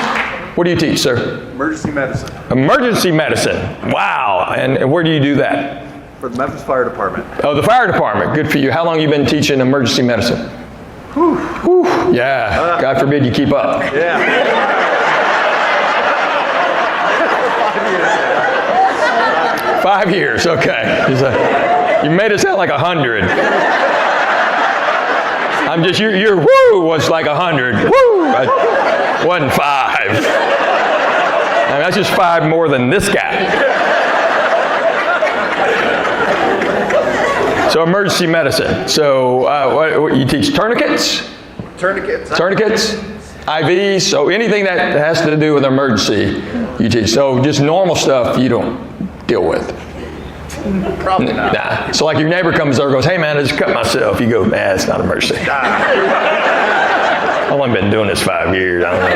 What do you teach, sir? Emergency medicine Emergency medicine. Wow. And where do you do that? for the Memphis Fire Department. Oh, the fire department. Good for you. How long have you been teaching emergency medicine? Whew. Whew. Yeah. God forbid you keep up. Yeah. 5 years. Okay. You made it sound like 100. I'm just, your woo was like 100. Woo! Wasn't 5. I mean, that's just 5 more than this guy. So emergency medicine. So what you teach tourniquets? Tourniquets. Tourniquets, IVs, so anything that has to do with emergency, you teach. So just normal stuff you don't deal with. Probably not. Nah. So like your neighbor comes over and goes, "Hey man, I just cut myself." You go, "Nah, it's not emergency." I've only been doing this 5 years. I don't know.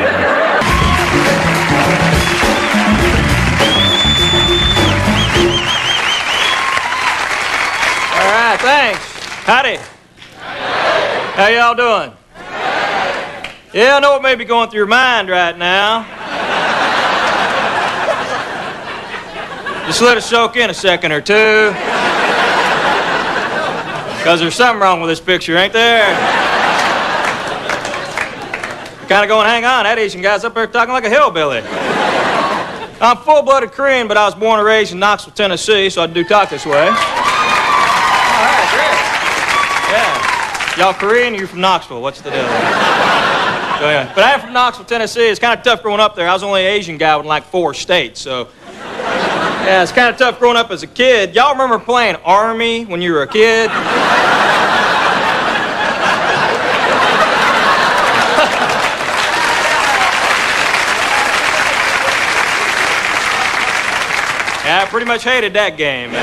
All right, thanks. Howdy. How y'all doing? Yeah, I know what may be going through your mind right now. Just let it soak in a second or two. Because there's something wrong with this picture, ain't there? You're kind of going, hang on, that Asian guy's up there talking like a hillbilly. I'm full-blooded Korean, but I was born and raised in Knoxville, Tennessee, so I do talk this way. All right, great. Yeah. Y'all Korean or you from Knoxville? What's the deal? So, yeah. But I am from Knoxville, Tennessee. It's kind of tough growing up there. I was the only Asian guy in like 4 states, so... Yeah, it's kind of tough growing up as a kid. Y'all remember playing Army when you were a kid? Yeah, I pretty much hated that game, man.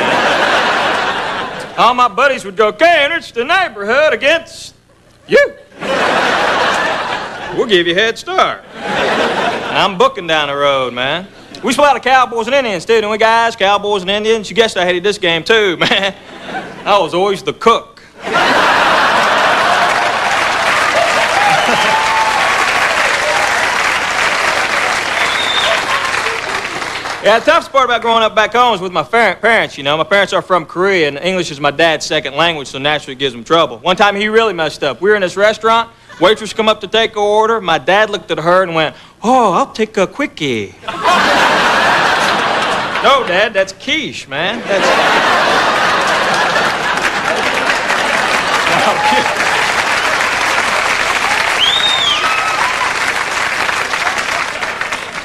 All my buddies would go, Cambridge, the neighborhood against you. We'll give you a head start. And I'm booking down the road, man. We used to play a lot of Cowboys and Indians, too, didn't we, guys? Cowboys and Indians. You guessed I hated this game, too, man. I was always the cook. Yeah, the toughest part about growing up back home is with my parents, you know. My parents are from Korea, and English is my dad's second language, so naturally it gives him trouble. One time he really messed up. We were in this restaurant. Waitress come up to take an order. My dad looked at her and went, "Oh, I'll take a quickie." No, Dad, that's quiche, man. That's...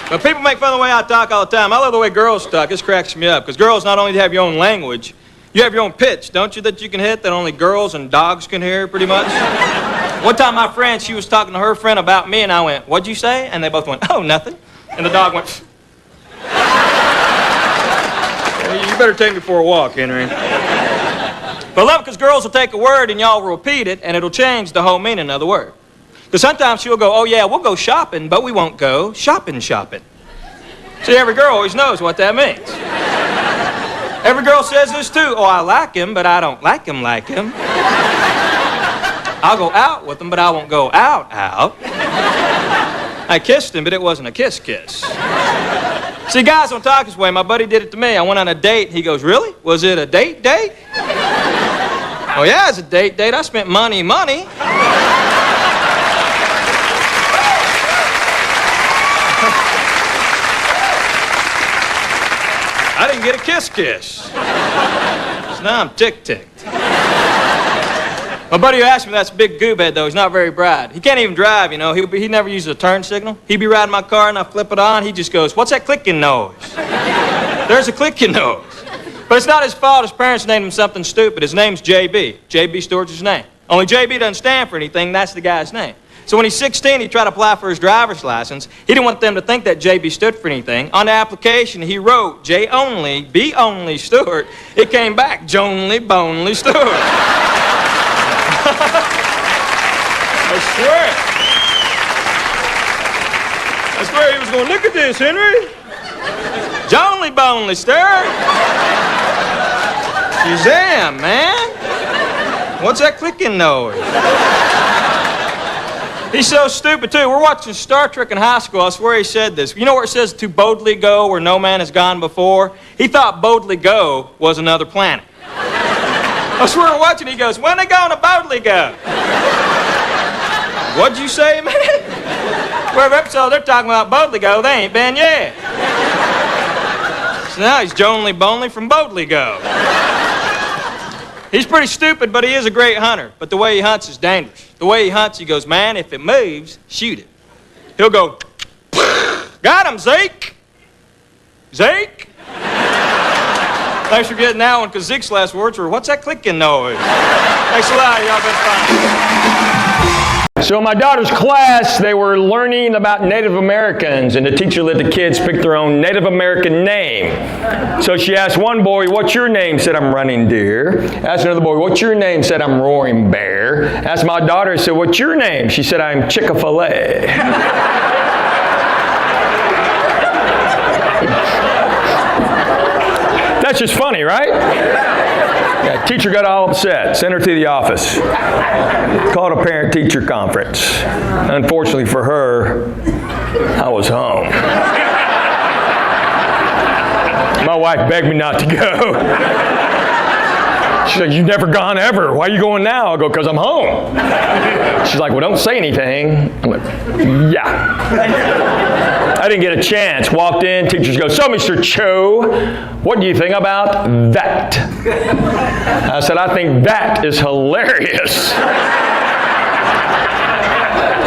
But people make fun of the way I talk all the time. I love the way girls talk. This cracks me up. Because girls, not only have your own language, you have your own pitch, don't you, that you can hit that only girls and dogs can hear, pretty much? One time my friend, she was talking to her friend about me, and I went, "What'd you say?" And they both went, "Oh, nothing." And the dog went, "You better take me for a walk, Henry." But I love it because girls will take a word and y'all will repeat it, and it'll change the whole meaning of the word. Because sometimes she'll go, "Oh, yeah, we'll go shopping, but we won't go shopping. See, every girl always knows what that means. Every girl says this, too. "Oh, I like him, but I don't like him like him. I'll go out with him, but I won't go out. I kissed him, but it wasn't a kiss. See, guys don't talk this way. My buddy did it to me. I went on a date. He goes, "Really? Was it a date? "Oh, yeah, it's a date. I spent money. I didn't get a kiss. So now I'm ticked. My buddy who asked me that's a big goob head, though. He's not very bright. He can't even drive, you know. He never uses a turn signal. He'd be riding my car, and I flip it on. He just goes, "What's that clicking noise?" There's a clicking noise. But it's not his fault. His parents named him something stupid. His name's JB. JB Stewart's his name. Only JB doesn't stand for anything. That's the guy's name. So when he's 16, he tried to apply for his driver's license. He didn't want them to think that JB stood for anything. On the application, he wrote J only, B only, Stewart. It came back, Jonely, Bonely, Stewart. I swear he was going, "Look at this, Henry. Jonely, Bonely, Stewart. Shazam, man. What's that clicking noise?" He's so stupid, too. We're watching Star Trek in high school. I swear he said this. You know where it says, "To boldly go where no man has gone before"? He thought boldly go was another planet. I swear we're watching, he goes, "When they going to boldly go?" What'd you say, man? Whatever episode they're talking about boldly go, they ain't been yet. So now he's Jonely Bonely from Boldly Go. He's pretty stupid, but he is a great hunter. But the way he hunts is dangerous. The way he hunts, he goes, "Man, if it moves, shoot it." He'll go, "Got him, Zeke. Zeke." Thanks for getting that one, because Zeke's last words were, "What's that clicking noise?" Thanks a lot, y'all been fine. So in my daughter's class, they were learning about Native Americans, and the teacher let the kids pick their own Native American name. So she asked one boy, "What's your name?" Said, "I'm Running Deer." Asked another boy, "What's your name?" Said, "I'm Roaring Bear." Asked my daughter, said, "What's your name?" She said, "I'm Chick-fil-A." That's just funny, right? Yeah, teacher got all upset, sent her to the office, called a parent-teacher conference. Unfortunately for her, I was home. My wife begged me not to go. She's like, "You've never gone ever. Why are you going now?" I go, "Because I'm home." She's like, "Well, don't say anything." I'm like, "Yeah." I didn't get a chance. Walked in, teachers go, "So, Mr. Cho, what do you think about that?" I said, "I think that is hilarious."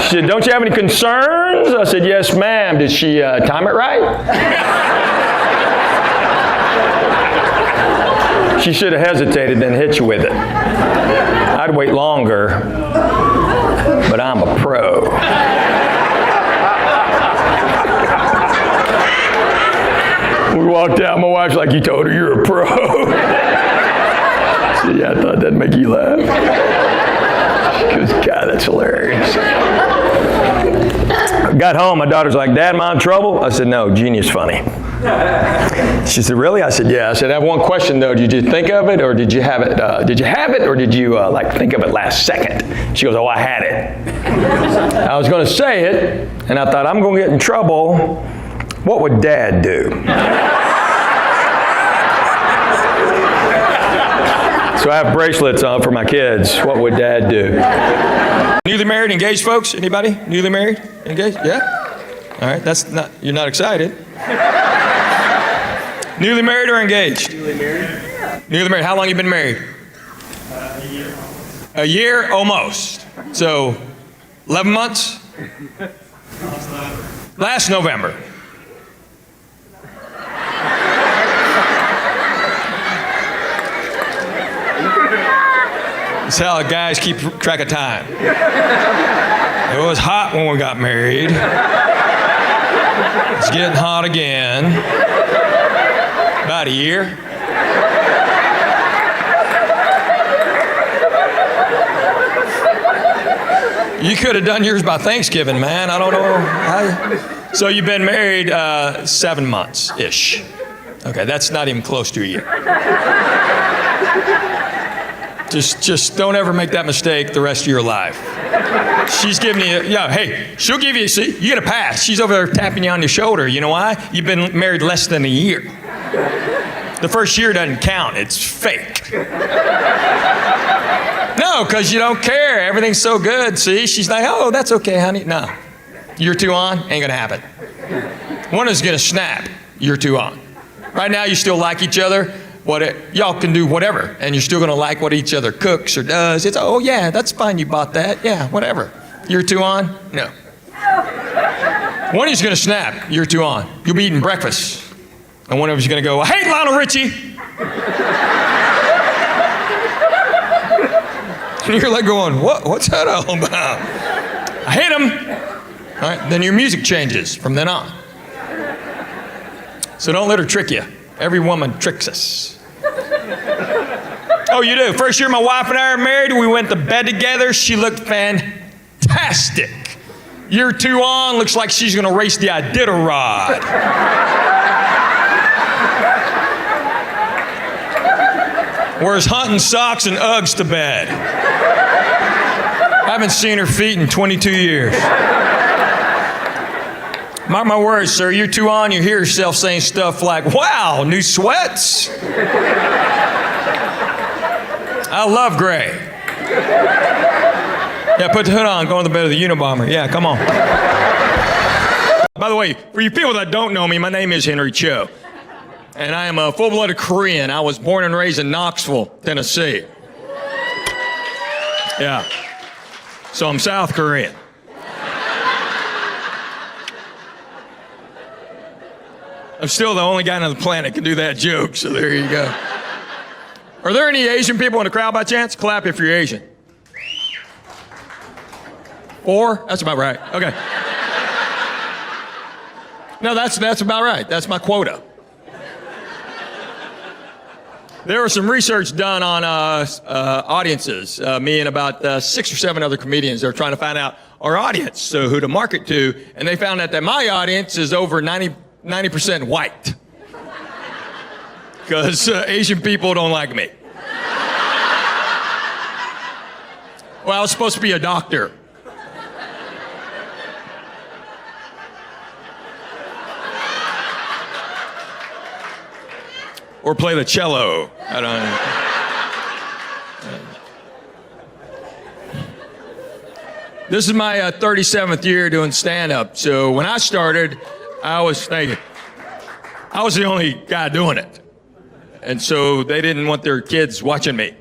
She said, "Don't you have any concerns?" I said, "Yes, ma'am." Did she time it right? She should have hesitated, then hit you with it. I'd wait longer, but I'm a pro. We walked out, my wife's like, "You told her you're a pro." Yeah, I thought that'd make you laugh. She goes, God, that's hilarious. Got home, my daughter's like, Dad, am I in trouble? I said, no, Jeannie's funny. She said, really? I said, yeah. I said, I have one question though. Did you think of it, or did you have it? Did you have it, or did you think of it last second? She goes, oh, I had it. I was going to say it, and I thought, I'm going to get in trouble. What would Dad do? So I have bracelets on for my kids. What would Dad do? Newly married, engaged folks? Anybody? Newly married, engaged? Yeah? All right, you're not excited. Newly married or engaged? Newly married. Newly married. How long you been married? A year. A year, almost. So, 11 months? Last November. That's how guys keep track of time. It was hot when we got married. It's getting hot again. About a year. You could have done yours by Thanksgiving, man. I don't know. So you've been married 7 months-ish. Okay, that's not even close to a year. Just don't ever make that mistake the rest of your life. She's giving you, hey, she'll give you, see, you get a pass. She's over there tapping you on your shoulder. You know why? You've been married less than a year. The first year doesn't count. It's fake. No, because you don't care. Everything's so good. See, she's like, oh, that's okay, honey. No. Year 2 on, ain't going to happen. One is going to snap. Year 2 on. Right now, you still like each other. Y'all can do whatever, and you're still going to like what each other cooks or does. It's, oh, yeah, that's fine, you bought that. Yeah, whatever. Year 2 on? No. One of you's going to snap. Year 2 on. You'll be eating breakfast. And one of you's going to go, I hate Lionel Richie. And you're like going, what's that all about? I hate him. All right, then your music changes from then on. So don't let her trick you. Every woman tricks us. Oh, you do? First year my wife and I are married, we went to bed together. She looked fantastic. Year 2 on, looks like she's going to race the Iditarod. Wears hunting socks and Uggs to bed. I haven't seen her feet in 22 years. Mark my words, sir, year 2 on, you hear yourself saying stuff like, wow, new sweats? I love gray. Yeah, put the hood on, go on the bed of the Unabomber. Yeah, come on. By the way, for you people that don't know me, my name is Henry Cho. And I am a full-blooded Korean. I was born and raised in Knoxville, Tennessee. Yeah. So I'm South Korean. I'm still the only guy on the planet that can do that joke, so there you go. Are there any Asian people in the crowd by chance? Clap if you're Asian. 4? That's about right. Okay. No, that's about right. That's my quota. There was some research done on audiences, me and about 6 or 7 other comedians. They were trying to find out our audience, so who to market to, and they found out that my audience is over 90% white. Because Asian people don't like me. Well, I was supposed to be a doctor. Or play the cello. I don't know. This is my 37th year doing stand-up. So when I started, I was thinking, I was the only guy doing it. And so they didn't want their kids watching me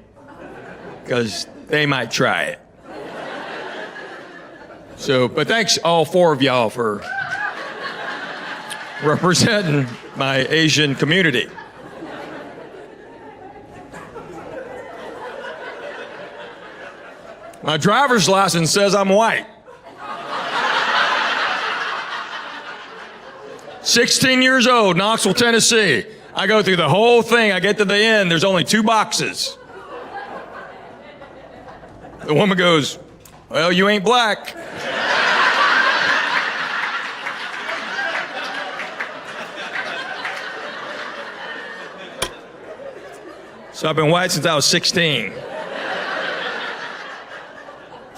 because they might try it. So, but thanks all 4 of y'all for representing my Asian community. My driver's license says I'm white. 16 years old, Knoxville, Tennessee. I go through the whole thing. I get to the end. There's only 2 boxes. The woman goes, well, you ain't black. So I've been white since I was 16.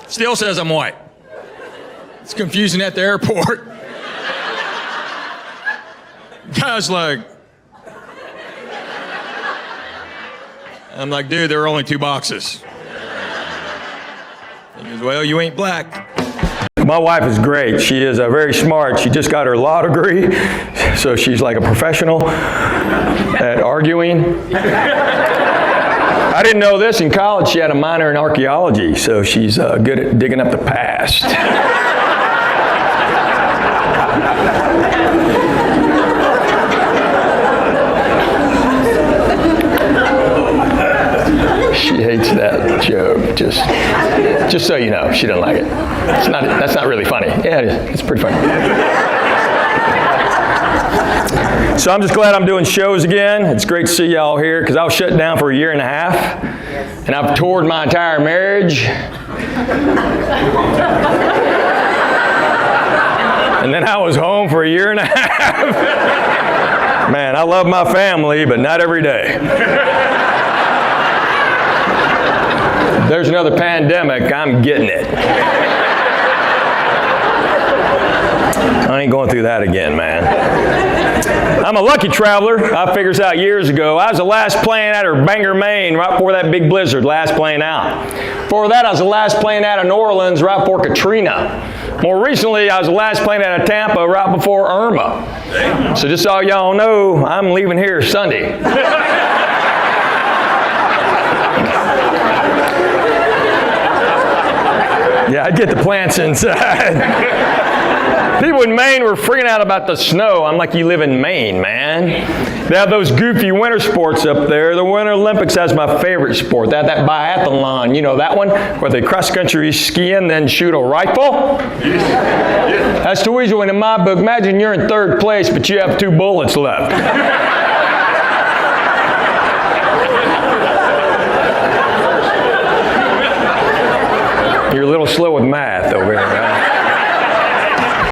Still says I'm white. It's confusing at the airport. Guy's like, I'm like, dude, there are only 2 boxes. He goes, well, you ain't black. My wife is great. She is very smart. She just got her law degree, so she's like a professional at arguing. I didn't know this. In college, she had a minor in archaeology, so she's good at digging up the past. She hates that joke. Just so you know, she doesn't like it. That's not really funny. Yeah, it is. It's pretty funny. So I'm just glad I'm doing shows again. It's great to see y'all here because I was shut down for a year and a half, and I've toured my entire marriage. And then I was home for a year and a half. Man, I love my family, but not every day. There's another pandemic, I'm getting it. I ain't going through that again, man. I'm a lucky traveler. I figured this out years ago. I was the last plane out of Bangor, Maine, right before that big blizzard, last plane out. Before that, I was the last plane out of New Orleans, right before Katrina. More recently, I was the last plane out of Tampa, right before Irma. So just so y'all know, I'm leaving here Sunday. Yeah, I'd get the plants inside. People in Maine were freaking out about the snow. I'm like, you live in Maine, man. They have those goofy winter sports up there. The Winter Olympics has my favorite sport. They have that biathlon, you know that one? Where they cross-country ski and then shoot a rifle? That's too easy one in my book. Imagine you're in 3rd place, but you have 2 bullets left. You're a little slow with math over here, right?